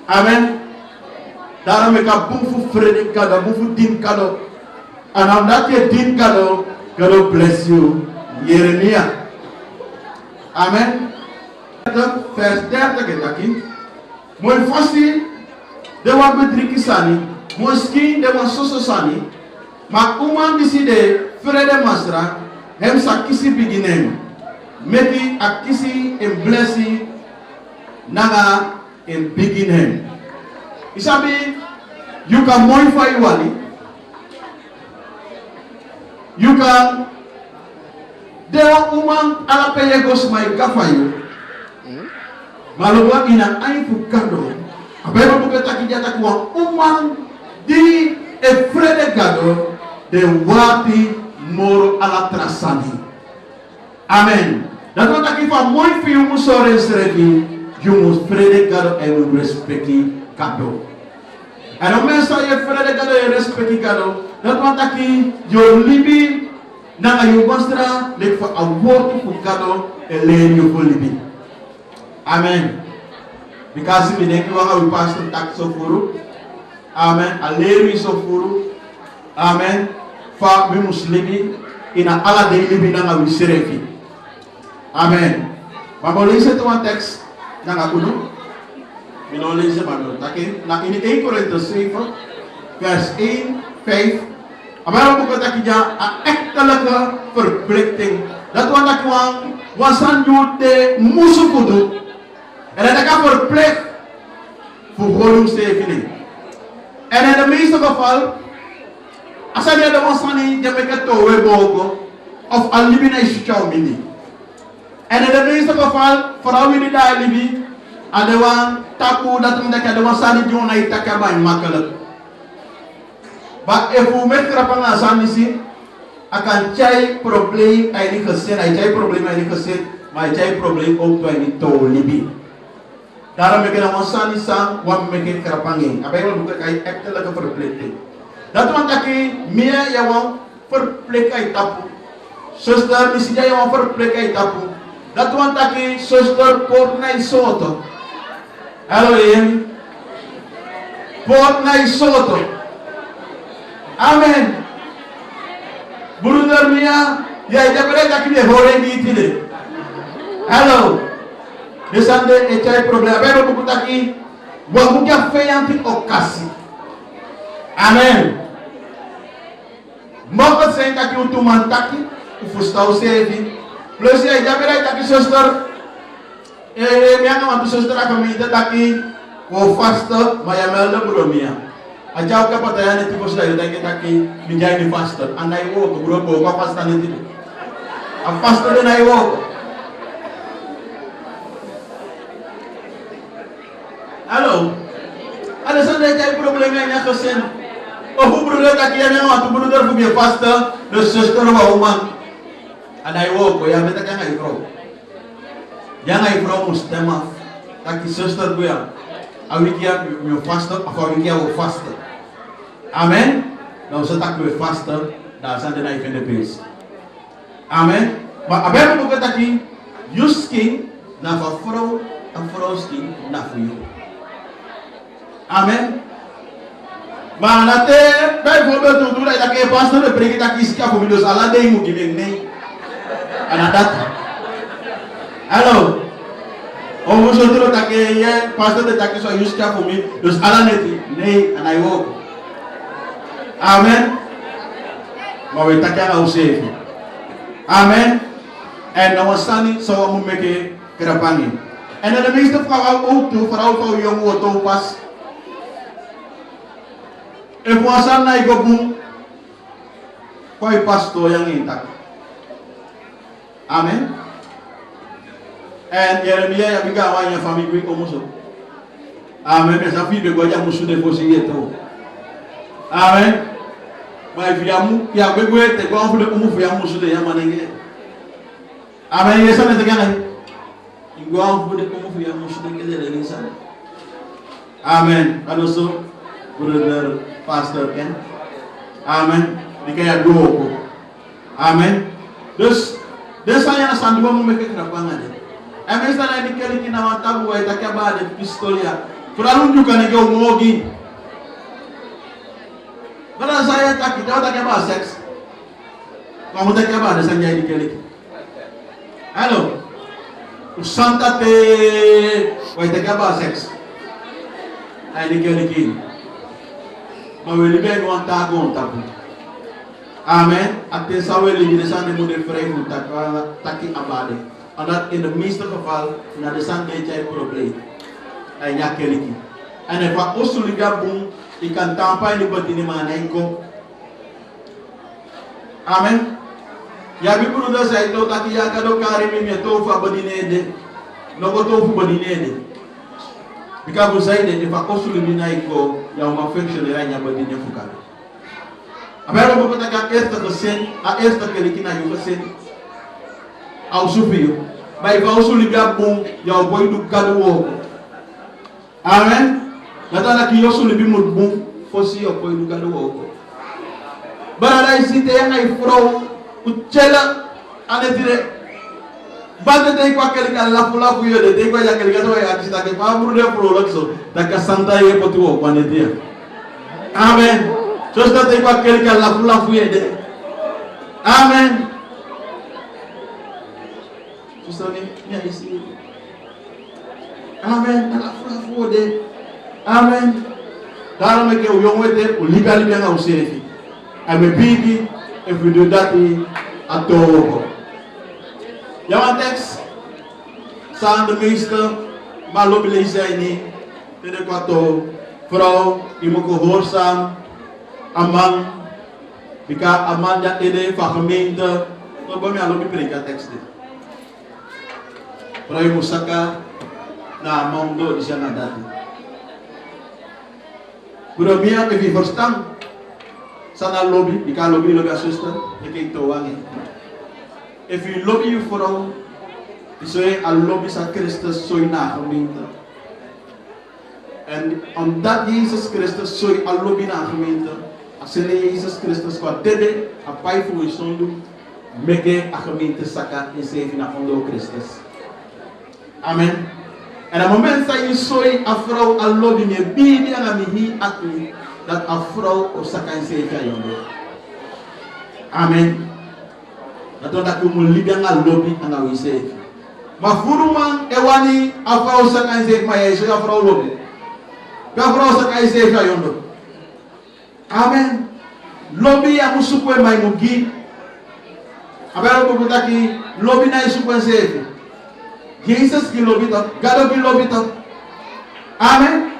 Amen. Dara meka bufu frede kado, bufu din kado. And on that din kado, God bless you. Jeremia. Amen. Vers 30 getaki. Mooi fasti de wa bedriki sani, moski de wa soso sani. Ma uman diside frede masra, hem sa kisi biginem. Meki akisi en blessi naga en biginem. Isabi you can modify wali. You can dewa umang ala peyegos mai kafayu. Malubwa ina aifu kado. Abeba buke takijata kuwa umang di efrede kado de wati moro ala trasani. Amen. Dat wat ik van mooi voor je moet zorgen, je moet vrede kado en we respecti kado. En op mensen je vrede kado en respecti kado, dat wat ik je libi na ayu bastra lek fa award fu kado e leen yu libi. Amen. Because we denk wa we pastor tak so furu. Amen. A leen wi so furu. Amen. Fa we muslimi ina ala de libi na we serefi. Amen. Mamo lezen to one text na ngakuno. Mino lezen mamo takin na in 1 Korintiërs 7 vers 1, 5. Maar ook dat je een echtelijke verplichting. Dat wat ik was aan de musuh doet. En dat ik verplicht voor volume 7. En in de meeste gevallen, als je de was aan die je met towe bogo of al libi na ishichau mini. En in de meeste gevallen, vooral wie die daar libi, aan de wan taku dat omdat je de was aan die jongen na itaka bij makkelijk. Maar if we met krapang asan isi akan cai problem ini kesin, cai problem ini kesin, maar cai problem ook tu ini to libi. Daarom mereka nama asan isang wam mereka krapangin. Apa yang bukan kai akte laga verplichting. Dat want aki mia ya wam verplicht kai tapu. Suster misinya ya wam verplicht kai tapu. Dat want aki suster pornai soto. Hello in pornai soto. Amen. Bruder Mia, ya jabere takile hore di tile. Hello. Desande echai problema. Pero buku taki wa mukia feyanti okasi. Amen. Moko sen taki utuman taki ufustau sevi. Plus ya jabere taki suster. Mia no antu suster akamita taki wo faster mayamelda Bruder Mia. Aja ka patayana tipo sila yung taki minjay ni faster. Anay wo ko bro ko faster ni dito. A faster din ay wo. Hello. Ada sana jay problema niya kasi. Oh bro taki yan mo tu bro dar ko faster. No sister wa umang. Anay wo ko ya meta ka ngai bro. Yang ai bro mustama. Taki sister ko ya. Awikia meu faster, awikia wo faster. Amen. Nou zet ik weer vast, daar zijn de knife in de pees. Amen. Maar abem ook dat ik skin na van vrouw en vrouw skin na voor jou. Amen. Maar na te bijvoorbeeld toen dat ik pastor de preek dat ik iska voor dus alla ding moet ik nee. En dat. Hallo. Om we zo doen dat ik pastor de dat ik zo iska voor mij dus alla nee en hij ook. Amen. Maar we takken aan onszelf. Amen. En dan was Sani zo moet maken kerapangi. En de meeste vrouwen ook toe, vooral jong wordt pas. En voor Sani na ik boem. Koi pastor yang intak. Amen. En Jeremia ya biga wanya family ko muso. Amen. Esa fi be goja muso de fosi yeto. Amen. Mais viamu ya gbegbe te ko anfu de ko mu fu ya musu de ya manenge. Amen. Yesa ne te gana. Ingo anfu de ko mu fu ya musu de kele de nisa. Amen. Also brother pastor Ken. Amen. Dikaya doko. Amen. Dus saya na sanduwa mo meke krapanga de. Amen. Sana dikeli kinawatabu wa itakaba de pistolia. Furalunju kanege umogi. Kalau saya tak kita tak apa seks, kamu tak apa ada sanjay di kali. Halo, usanta te, wai tak apa seks, ay di kali kini. Maweli ben wan tagon tabu. Amen. Ate saweli di sana mudi frei taki abade. Adat in the midst of geval na de sanjay cai problem. Ay nyak kali kini. Ane fa usuliga bung. Ikan tampai ni batini mana engko. Amen. Ya bi puru da sai to taki ya ka do kari mi to fa badine de. No go to fu badine de. Bika bu sai de fa kosu li na iko ya ma function ya nya badine fu ka. Abero bo ta ka esta do sen a esta ke likina yu sen. Au sufiyo. Bai fa usu li ga bum ya boy du kadu wo. Amen. Natala ki yosu libi mutbum fosi opo iluga do woko. Barada isite yang ai fro uchela ane dire. Bande dei kwa kele ka lafu lafu yo de dei kwa ya kele ka to ya kisita ke pa buru de pro lakso da ka santa ye poti wo kwa ne dia. Amen. Josta dei kwa kele ka lafu lafu ye de. Amen. Josta ni isi. Amen. Lafu lafu de. Amen. Daarom ik jou jongen te uligali bien au sefi. I'm a baby if we do that at all. Jouw tekst staan de meeste malobele zijn niet. Dit is wat vrouw die moet gehoorzaam aan man. Bika aman dat ide van gemeente. Dan ben je al op die prediker tekst dit. Vrouw je moet zakken na man door die zijn aan dat. Buromia if you verstaan sana lobby, bika lobby assistant, ik kijk to wangi. If you lobby you vrouw, so a lobby sa Christus so na gemeente. En omdat Jezus Christus so a lobby na gemeente, as Jezus Christus kwa dede a pai fu isondu, mege a gemeente saka in sevi na fondo Christus. Amen. En op het moment dat je zo'n vrouw al lobby met bibi en mihi akli, dat een vrouw op zijn kan zeggen. Amen. Dat dat je moet liegen aan lobby en aan wie zeggen. Maar voor een man, ewani een vrouw op zijn kan zeggen, maar je is een vrouw lobby. Een vrouw op zijn kan zeggen. Amen. Lobby ya musuko mai mugi. Abero ko taki lobby na isuko zeggen. Jesus ki lobby to, God ki lobby to. Amen.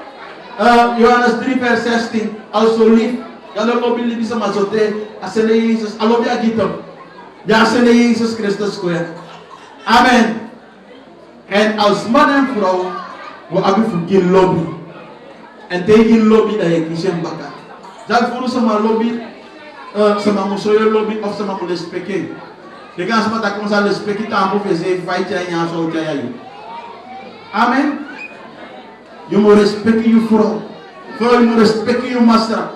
Johannes 3 vers 16. Also lief. Kalau lobby libi sa mazote. Asene Yesus. Alobi agito. Ya asene Yesus Christus ko ya. Amen. En als man en vrouw. We hebben verkeerd lobby. En tegen lobby dat je kies baka. Dat voor sama lobby. Sama musoyo lobby of sama mu respecte. De kan sama tak konsa respecte tambo fazer fight ya nya so ya you. Amen. You must respect your vrouw. Vrouw, you must respect your master.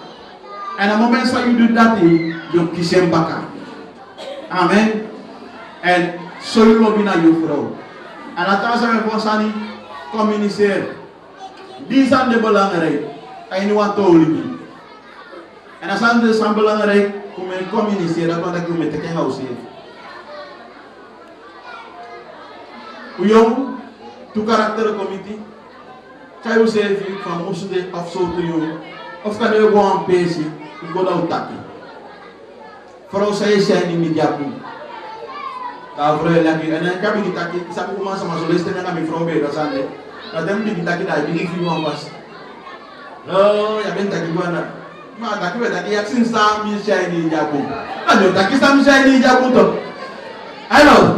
And the moment you do that, you kiss him back. Amen. And so you love your vrouw. En dat was een voorstaan communiceren. Die zijn de belangrijk. En je want te houden. En dat zijn de belangrijk om te communiceren. Dat je met de huis heeft. Hoe jong, tu karakter committee. Kan je zeggen van moest de afzouten jong. Of kan je gewoon bezig. Ik ga daar takken. Vrouw zei je niet met jou. Daar vrouw je lekker. En dan kan je niet takken. Ik zeg hoe mensen maar zo lezen en dan kan je vrouw bij dat zijn. Dan denk ik dat je daar niet veel was. Oh, je bent takken gewoon. Maar takken we takken. Je hebt zin samen je zei niet jou. Dan je takken samen zei niet jou toch? Hallo.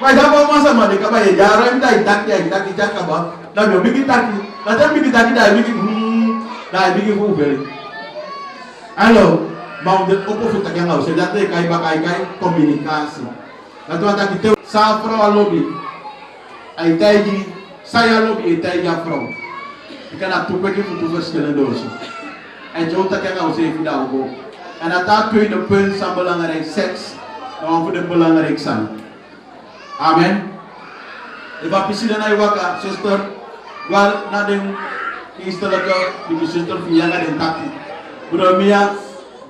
Maar dat was masa maar de kaba je jaren dat takken kaba. Dan je begint takken. Dan je takken daar begint. Daar begint hoe ver. Hallo. Maar de opvoeding tak yang harus sedang kai bakai komunikasi. Lalu anda kita safra lobby. Aitaji saya lobby aitaji afro. Ikan aku pergi untuk bersekali dosa. Ajo tak yang harus tidak aku. Anda tak tuh itu pun sambalangan seks. Orang pun sambalangan san. Amen. Eva piscina na iwaka sister. Gua nadeng istilah ke di sister via nadeng taki. Buramia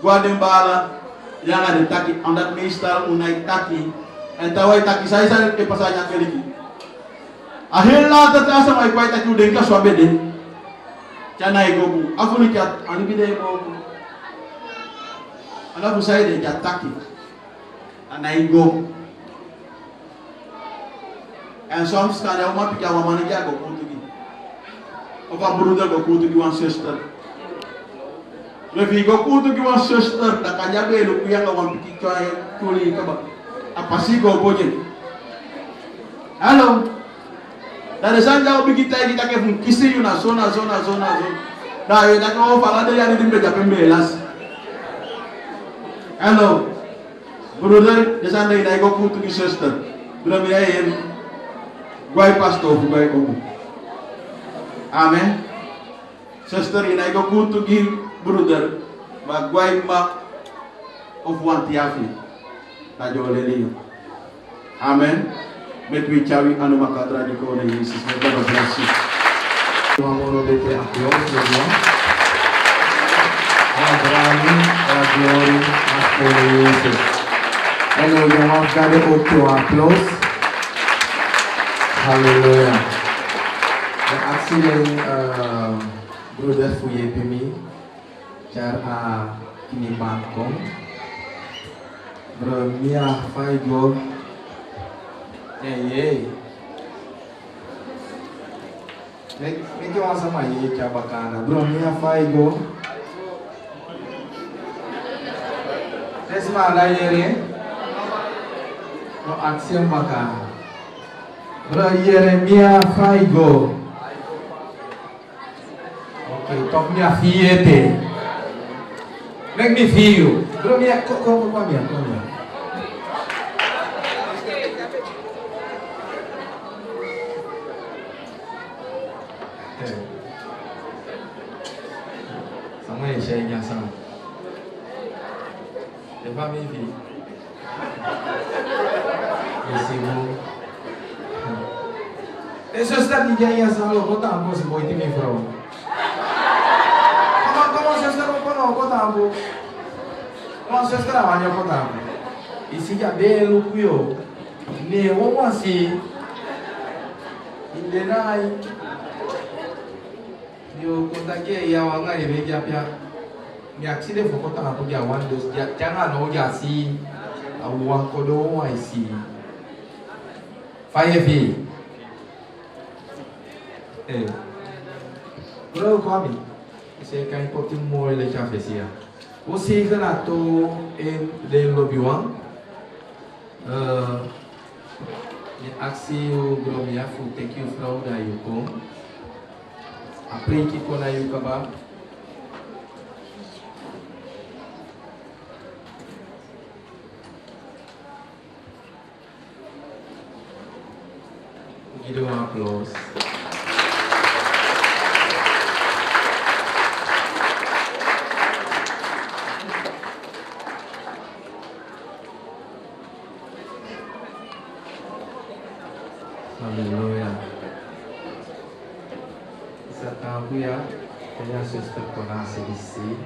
gua dembala yang ada taki andat mistal unai taki entawai taki saya ke pasanya keliki akhirnya terasa mai kuai taki udah ka suabe de cana igobu aku lihat ani bide igobu ana bu saya de taki ana igobu en soms kan ya uma pika wa mani ja go kutugi o va bruda go kutugi wan sister. Lebih kau kutu kiwan sister, tak kaya belu kuya kawan pikir kau kuli kaba. Apa sih kau bojen? Halo. Dari sana jauh kita ke kisi yuna zona. Dah ya tak kau fala dari yang di meja pembelas. Halo. Brother, dari sana ini kau kutu ki sister. Belum ya yang guai pastor guai kamu. Amen. Sister ini kau kutu ki brother, magway ma of one tiafi. Tajo leliyo. Amen. Metwi chawi anu makadra di kone Yesus. May God bless you. Mamoro bete aplauso semua. Abraham, glory, aplauso Yesus. Hello, vamos a dar otro aplauso. Hallelujah. The accident, brother Fuye Pimi. Cara kini bangkong bermia faigo Nek sama ye cabakana bermia faigo Desma layere no action bakana Yeremia faigo Okay, topnya fiete Make me feel you. Bro, mia, come here. Sama yang saya nyasa. Lepas mimpi. Isimu. Suster di jaya selalu kota ambo sebuah itu mifro. Kamu suster apa kota ambo? Kamu suster apa kota ambo? Isi jabelu kuyo. Ne wawasi. Indenai. Yo kota ke ya wanga ibe japya. Ni akside fo kota ambo ya wandos jangan no jasi. Awang kodo waisi. Fire Bro, Kwame, você quer um pouquinho mais de café? Você que na to em de Lobiwan, aksi o gromia fu take you from da you kom. Après que kona you kaba. Give them an applause. Hallelujah. Satakuya, kaya sister ko na si Lisi.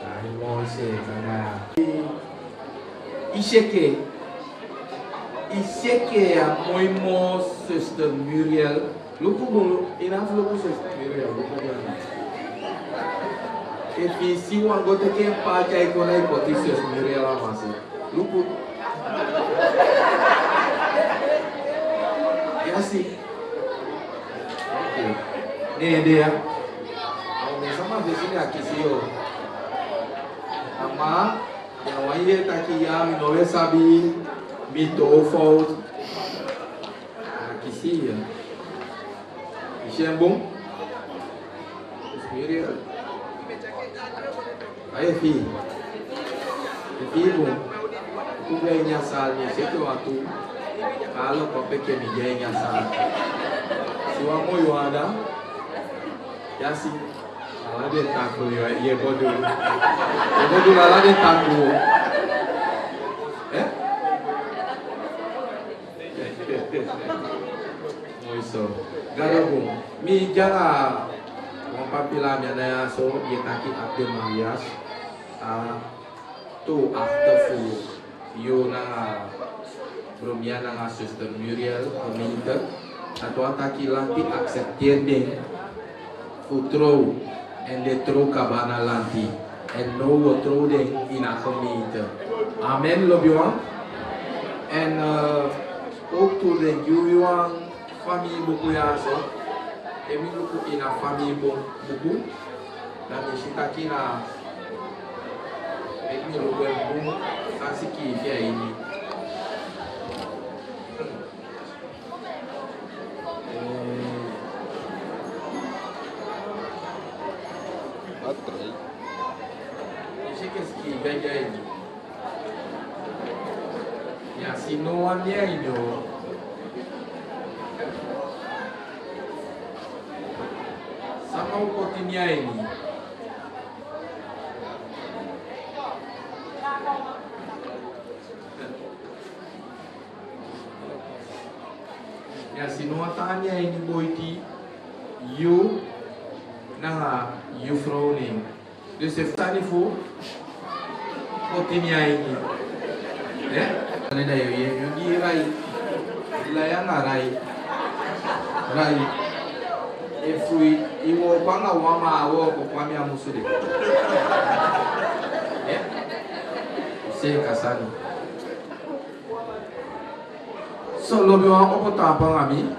Dahil mo siya kaya. Iseke ya moimo sister Muriel. Lupu bulu, enough lupu sister Muriel. If you see one go take a part, I go na ipoti sister Muriel amasi. Lupu. Assim. Nem ideia. Sama vizinho aqui sio. Ama, yang waye taki ya minowe sabi, mito fault. Aqui sia. Isso é bom. Espírito. Aí filho. Filho bom. Tu ganha salme, sei que eu atu. Kalau kau pakai meja yang sah, suamu yuada, ya si, ala dia takut ye bodoh ala dia takut, Moiso, gadogung, mi jala, orang papila mi ada so ye takut Abdul Marias, tu after food, you na Bromia na sister Muriel community atau ataki lanti accepted ding throw and they throw kabana lanti and no go throw ding in a community. Amen love you and ook to the yuang family buku ya so emi buku in a family buku dan isitaki na emi buku kasiki via ini. Ya si no one there you know. Sama ukotinya ini. Ya si no tanya ini boiti you na you frowning. Dus c'est ça il faut continuer ini. Ada yang rai, layang rai. Efui, iwo banga wama awo ko kwami amusuri. Saya kasani. So lobi wa opo tampang ami.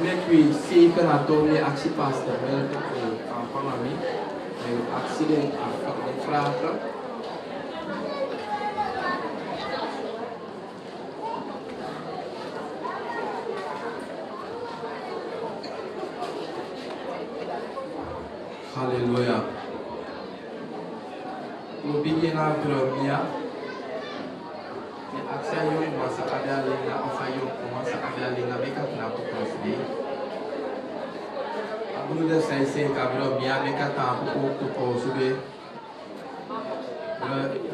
Mekwi si kana to me aksi pastor mel ko tampang ami. Accident after the fracture. Hallelujah. Mubigyan na bromia. Ni aksa yung masa adaling na o sayong masa adaling na may katapos din. Bruda sai kabro mia me kata ko ko sube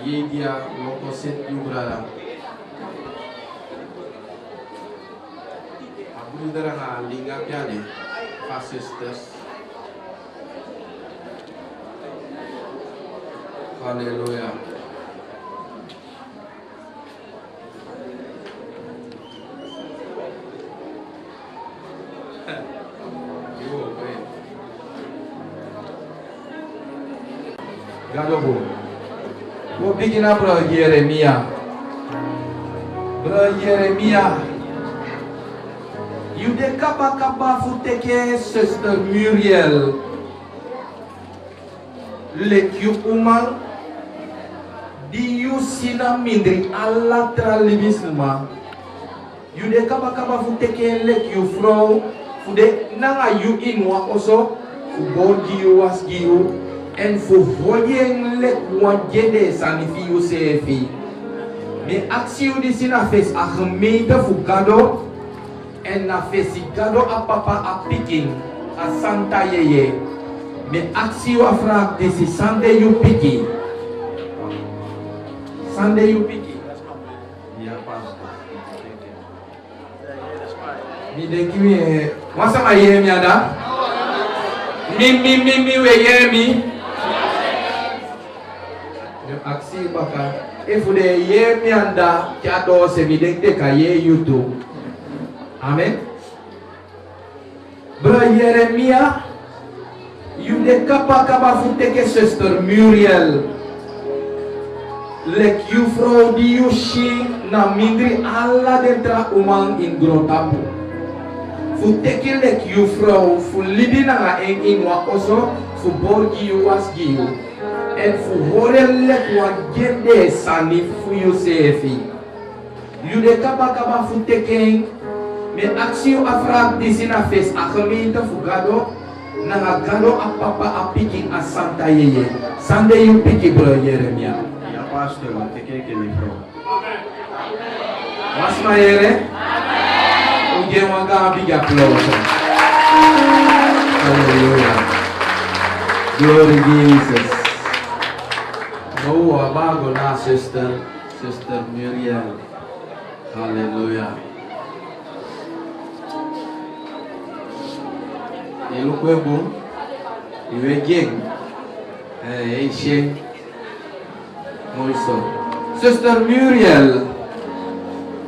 ye dia loko set yubrala bruda ranga linga piade fascistas. Hallelujah. Gadobo. Wo bigina pro Jeremia. Brother Jeremiah, you de kaba futeke Sister Muriel. Lek you umang di you sina mindri alla tra libisma. You de kaba futeke lek you vrouw. Fude nanga you inwa also. Fu bodi you was you. En fu hoyeng lek wajede sanifi you sefi. Me aksi you di sina face a gemeente fu gado. En na face gado a papa a picking. A santa yeye. Me aksi you a vraag disi Sunday you picky. Sunday you picky. Ya pastor. Mi denk je, wasa ma yemi ada? Mi we yemi. Me aksi baka. If de yemi anda, kia do se mi denk te ka ye YouTube. Amen. Bro Jeremiah. You de kaba futeke Sister Muriel. Lek you vrouw die you shi na mindri alla dentra umang in grotapu. Futeke lek you vrouw fu libi na en in wa oso fu borgi you was giu. En fu hore lek wa gende sani fu you sefi. You de kaba futeke me aksi you afrak disina face a gemeente fu gado. Nanga gado a papa a picking a santa yeye. Sunday you picky bro Jeremiah. Ya pastor, teke ke libro. Mas mayere? Uge waga big applause. Hallelujah. Glory Jesus. No abago na sister Muriel. Hallelujah. Ilu kwebo, iwe geng, Shen, Moiso. Sister Muriel,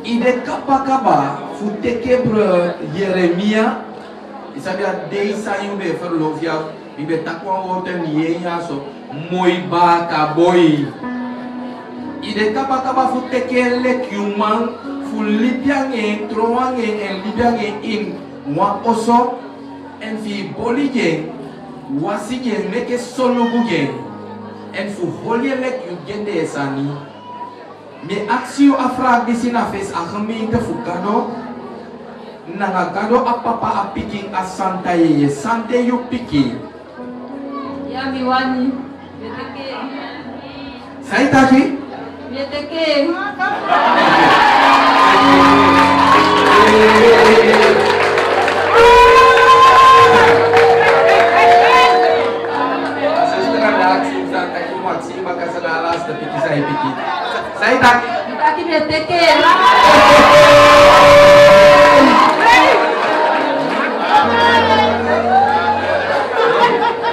ide kaba futeke bro Jeremiah, isabia dei sayu be verlovia, ibe takwa woten yenya so, moi ba kaboy. Ide kaba futeke lek human, fu libiange, troange en libiange in, wa oso. En fi boli gen, wasi gen, meke solo gen. En fu holie lek yu gen de esani. Me aksi yu afrak disi na face a gemeente fu gado. Nanga gado a papa a picking a santa yeye. Sante yu piki. Ya miwani, meteke. Saitaki? Meteke. Saya tak meteke.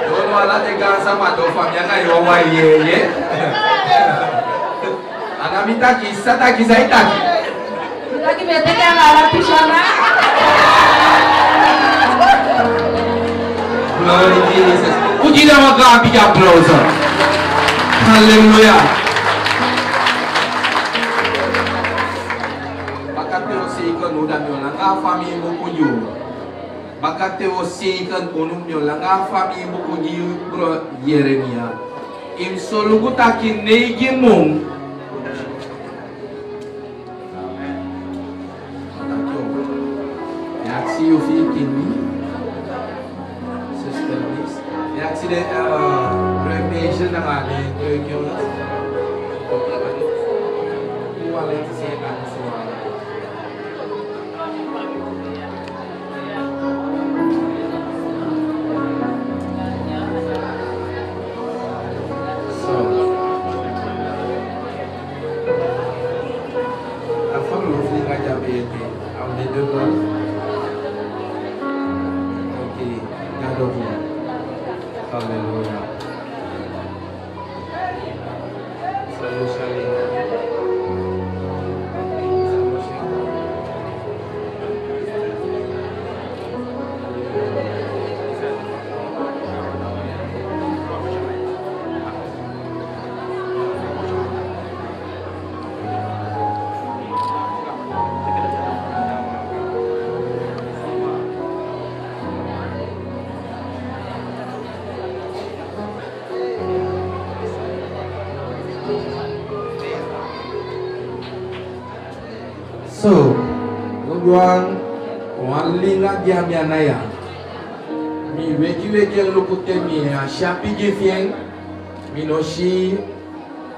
Dono ala tegang sama dofam yang ayo ye. Ana mitaki, sataki saya taki. Mitaki meteke ala pishana. Glory Jesus. Uji nama kami applause. Hallelujah. Fami bukunyu bakate osikan unum nyo langa fami bukunyu bro Jeremiah im solugu takin neigi mung yaksi yu fi kini sister miss yaksi de remission na ngane kyo wala tse kan suwa. Hallelujah. So, Luguang, Wanlinga Diamianaya. Mi weki lukute mi a shapi gifien, mi no shi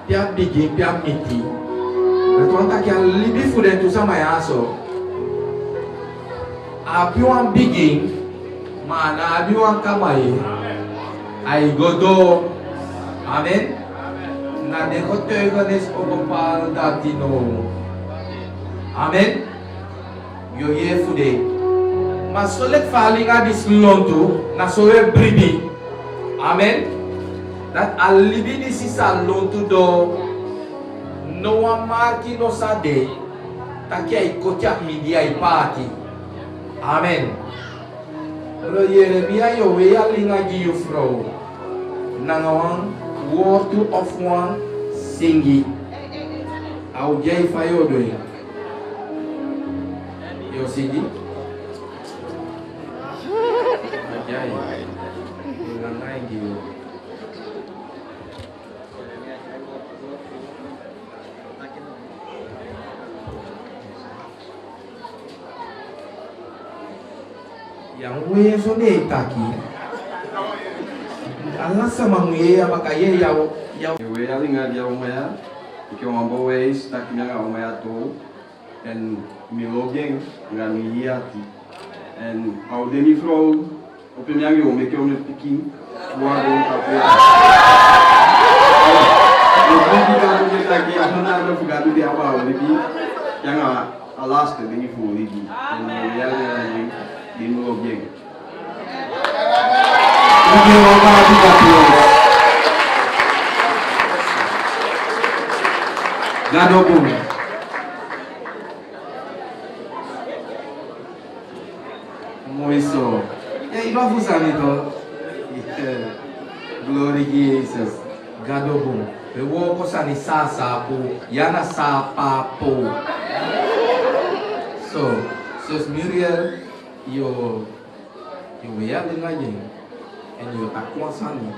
pia bigi pia miti. Natwanta kia libi fude tu sama ya so. Abiwan bigi, mana abiwan kamai. Ay godo. Amen. Na dekote ganes opopal datino. Amen. Yo ye fude. Masolet falling at this lonto, na so we bribi. Amen. That alibi this is a lonto do. No one marki no sade. Takia ikotia media ipati. Amen. Lo Yeremia yo we alinga gi you fro. Nangawan word to of one singi. Au jai fayo doing. Yo singi. Ajay, ngangai gitu. Yang gue sone taki. Allah sama gue apa kayak ya. Gue alinga dia umaya, ikut mampu wes tak kena umaya tu, dan milogeng dengan mihiati. En au deni vrouw op een jaar jong, ik kom met Peking, waarom dat weer? Ik ben niet aan het zeggen dat ik naar de vergadering die awal, lagi yang alaska deni vrouw lagi, en ya yang di Melobeng. Gadobung. Moiso. Ya iba fusani to. Glory Jesus. Gadobung. Bewo ko sani sasa po. Yana sapa po. So Muriel yo ya dengaje. And yo takwa sani.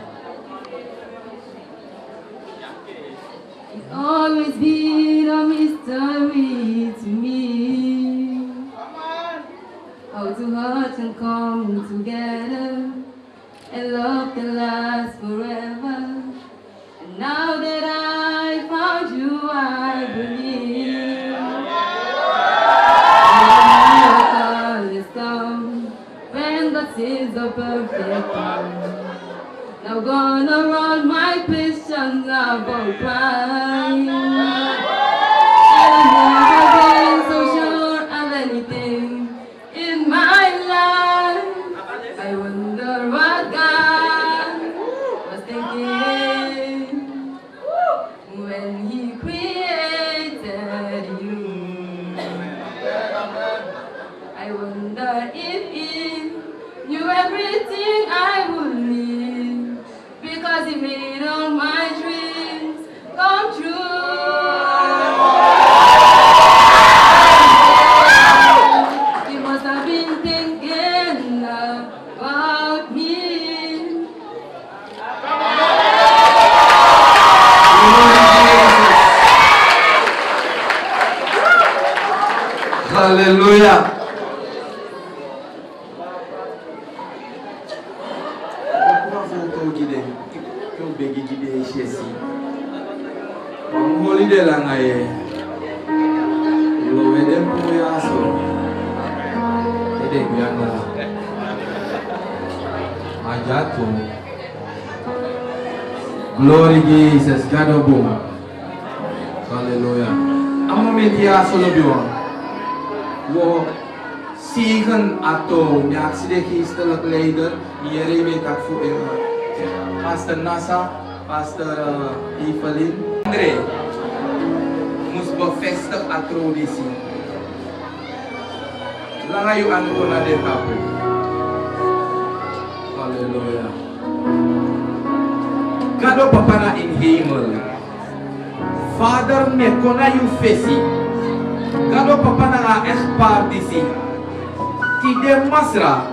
It's always been a mystery to me. How two hearts can come together and love can last forever. And now that I found you, I believe. A miracle has come when God sees the perfect time. Now gonna run my questions about crying. And I've never been so sure of anything in my life. I wonder what God was thinking when He created you. I wonder if He knew everything I would need, because He made all my dreams come true. He must have been thinking about me. Hallelujah. Holiday lang ay lo wedem puya so ede guyana ajato glory Jesus Gadobung. Hallelujah. Amo media solo biwa wo sigan ato ni accident histel later yere me takfu Pastor Nasa, Pastor Evelyn, Andre, mus befestig atrodisi. Langayu ano ko na din tapo. Hallelujah. Gado papa na in himmel. Father me kona yu fesi. Gado papa na nga expardisi. Ti de masra.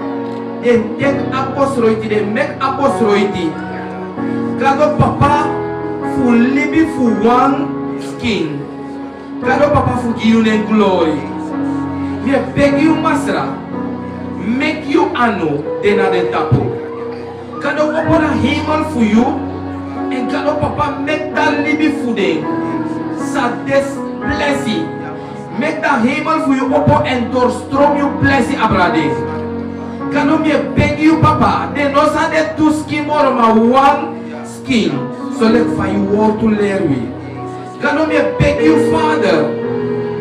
De tek aposroiti, de mek aposroiti. Gado papa fu libi fu one skin. Gado papa fu give you glory. Me beg you, Masra, make you ano dena de tapo. God open a hemel for you, and God papa make that libi fooding. So this blessing, make the hemel for you open and door strong you blessing abrade. God me beg you, Papa, they know that they two skin or my one skin, so let for you all to learn with. God me beg you, Father,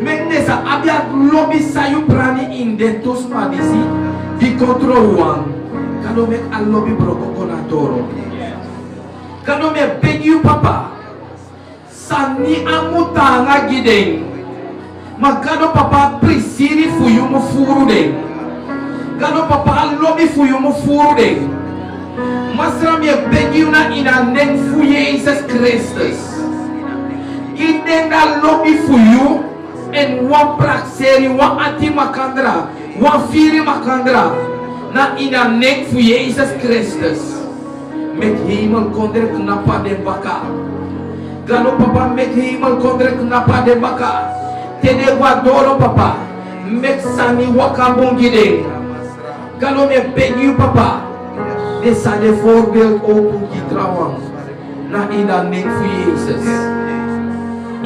make this a abia lobby sa you brani in the tos madisi, the control one. God make a lobby broko konatoro. God me beg you, Papa, sani amutanga gideng, magano Papa prisiri for you mo furu deng. Gano papa lobby for you mo furu deng. Masra me beg you na ina name for Jesus Christus. Iden da lobby for you and one praxeri, one anti makandra, one firi makandra. Na ina name for Jesus Christus. Make hemel kondre knapa de baka. Gano papa make hemel kondre knapa de baka. Tede guadoro papa. Make sani wakabongi deng. Kalau me beg you, Papa, this is the voorbeeld ook hoe je trouwens. Na in de naam van Jezus.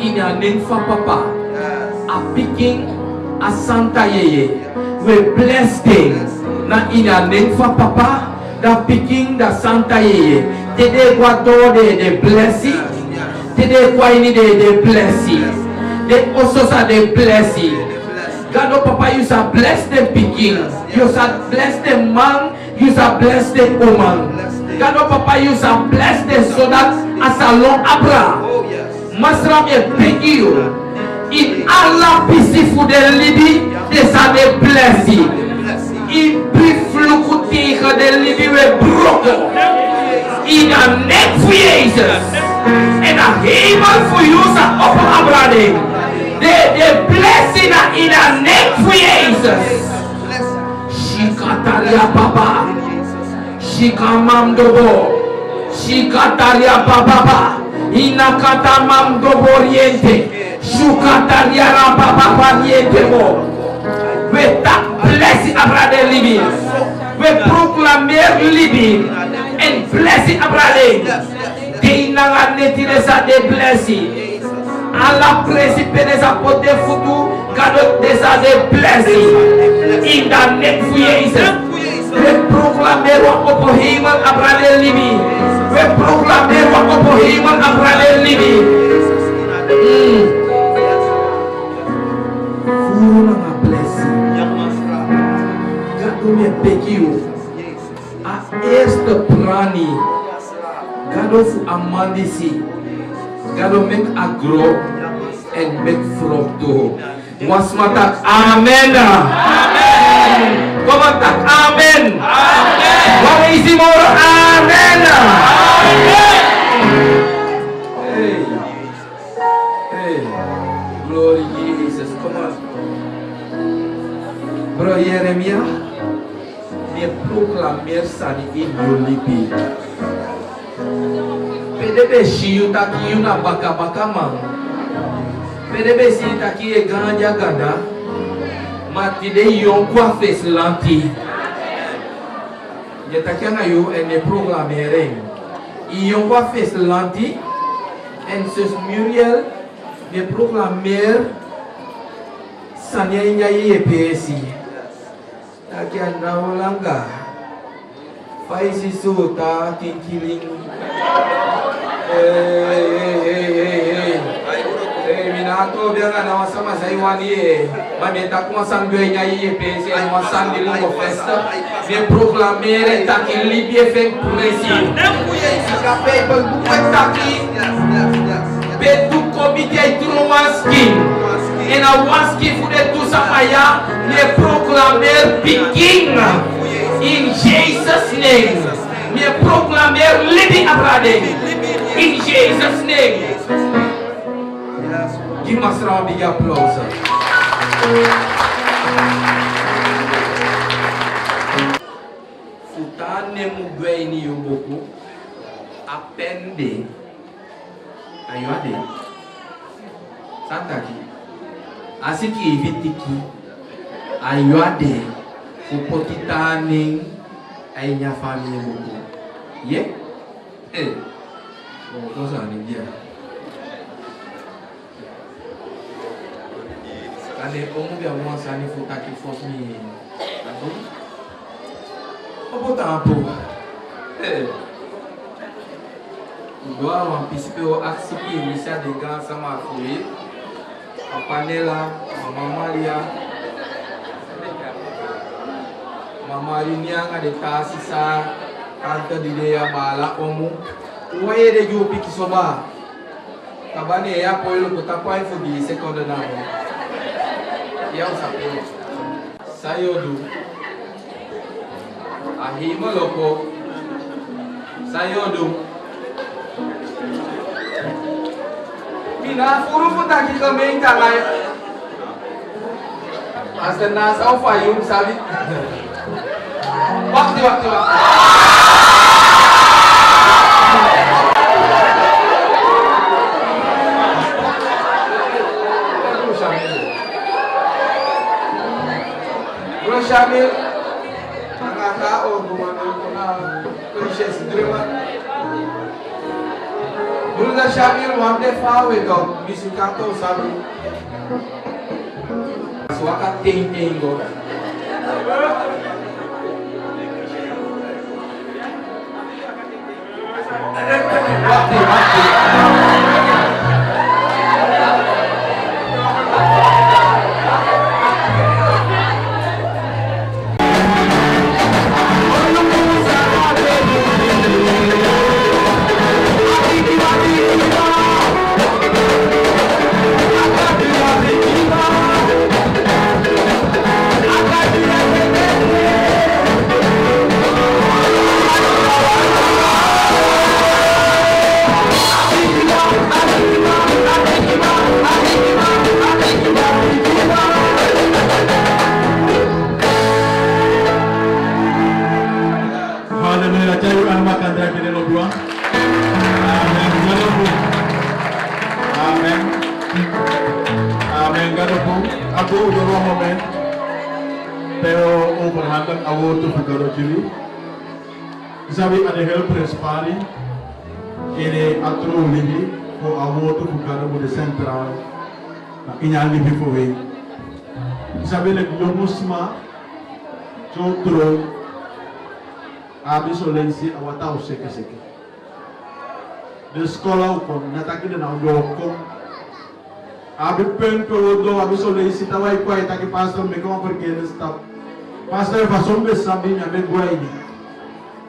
In de naam van Papa. A picking a Santa Yeye. We bless them. Na in de naam van Papa. Da picking da Santa Yeye. Tede kwa door de blessing. Tede kwa ini de blessing. De also sa de blessing. God, oh Papa, you shall bless the picking. You shall bless the man. You shall bless the woman. God, oh Papa, you shall bless the so that as a long abra. Masra me beg you. In Allah pisi for the lady, they shall the blessing. In brief look tegen the lady we broken. In a neck for Jesus. And a hemel for you shall open abra. The blessing in a name for Jesus. Shikataria Baba. Shikamamdobo. Shikataria Baba. Inakata Mamdobo Oriente. Shukataria Baba Oriente. We that blessing abrade living. We proclaim living and blessing abrade. They nanga netire sa de blessing. Allah principe des apotes futu God des a des blessing in the name of Jesus. We proclamer wa opo hemel abrade libi. We proclamer wa opo hemel abrade libi. Furu na blessing. God me beg you. A eerste prani. God fu amandisi. God will make a grow and make fruit too. Once more, amen. Amen. Come on, amen. Amen. What is it more? Amen. Amen. Hey, hey, glory Jesus. Come on, bro Jeremiah. Dia proclamer sani in your lipi. PDB shiu taki yuna baka man. PDB si taki e ganja ganda. Mati de yon kwa fes lanti. Je taki anga yu en de programmering. Yon kwa fes lanti. En sus Muriel de programmer sanya inja ye PSI. Taki anda ulanga. Faisi suta kinkiling. Minato biar na sama sa iwani mamenta kuma sangwe nya yi pese no sangili mo festa be proclamer taki libie fe presi ka people bu taki be tu comité trowaski en a waski fu de tu samaya le proclamer picking in Jesus name me proclamer living abrade in Jesus name. Give us a big applause. Futane mugweni yoboku apende ayade santaki asiki vitiki ayuade upotitaning ay nya famille beaucoup. Ye? Bon, comme ça on est bien. Allez, on bien moi ça il faut qu'il force mi. On peut un peu. On doit anticiper au accepter Michel des gars ça m'a fouillé. A panela, Mama Maria. Mama Rinia nga de tasisa kanta dideya bala omu. Uwaye de jupi kisoba. Kabane ya poilo kutapa info di seconde namo. Ya usapo. Sayodu. Ahima loko. Sayodu. Mina furu puta ki kami talay. Asal nasa au fayum sabi. Waktu. Bro Shamil, angka o gumana Krishes drama. Bro Shamil wamde fawe dog misukato sabi. Suaka ting go. Sabi ada help respari ini atro libi ko awoto bukara bude central na inya libi ko we sabi le glomusma chotro abi solensi awata useke de sekolah ko nataki de na ko abi pento do abi solensi tawai ko taki pastor me ko porque stop pastor fa sombe sabi na be guaini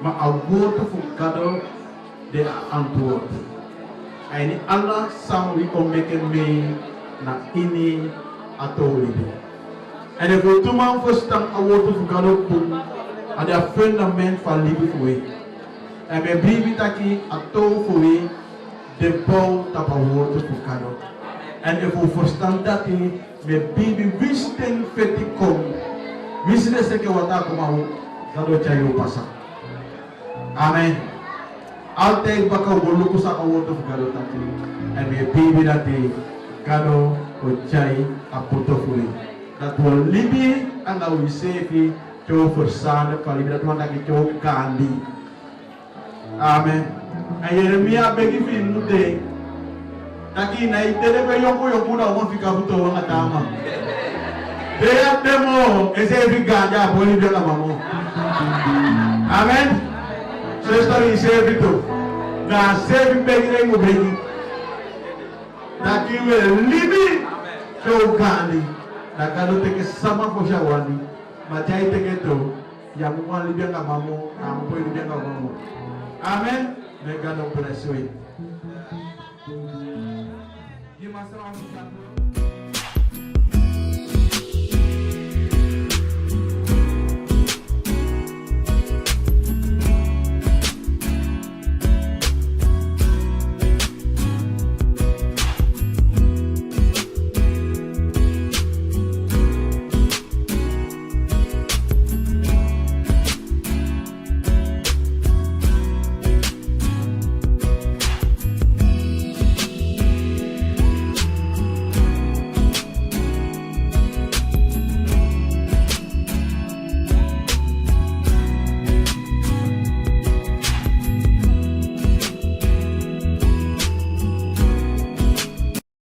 ma awoto fukado de antwoord. En Allah sang we kon meken me na ini atolide. En if we man verstaan awoto fukado pun ada fundament van liefde voor we. En me bribi taki ato voor we de bouw tap awoto fukado. En if we verstaan dat me bribi wisten feti kom. Wisten seke wata kom gado chayo pasa. Amen. Altijd bakal bolu kusa awoto gado tati. En me baby dati gado ochai apoto fuli. Dat we libi anga we sefi cho versane kali dat wanda ki cho kandi. Amen. En Jeremia begi fin nute. Taki na itele be yoko na mo fika buto wanga tama. Deya demo ese fi ganja boli de la mamo. Amen. Sesta ni sevi tu, na sevi begi mo begi. Taki we libi show kandi, na kalo teke sama ko siya wani, macai teke tu, yang mo libi ang mamo, ang mo libi ang mamo. Amen. May God bless you.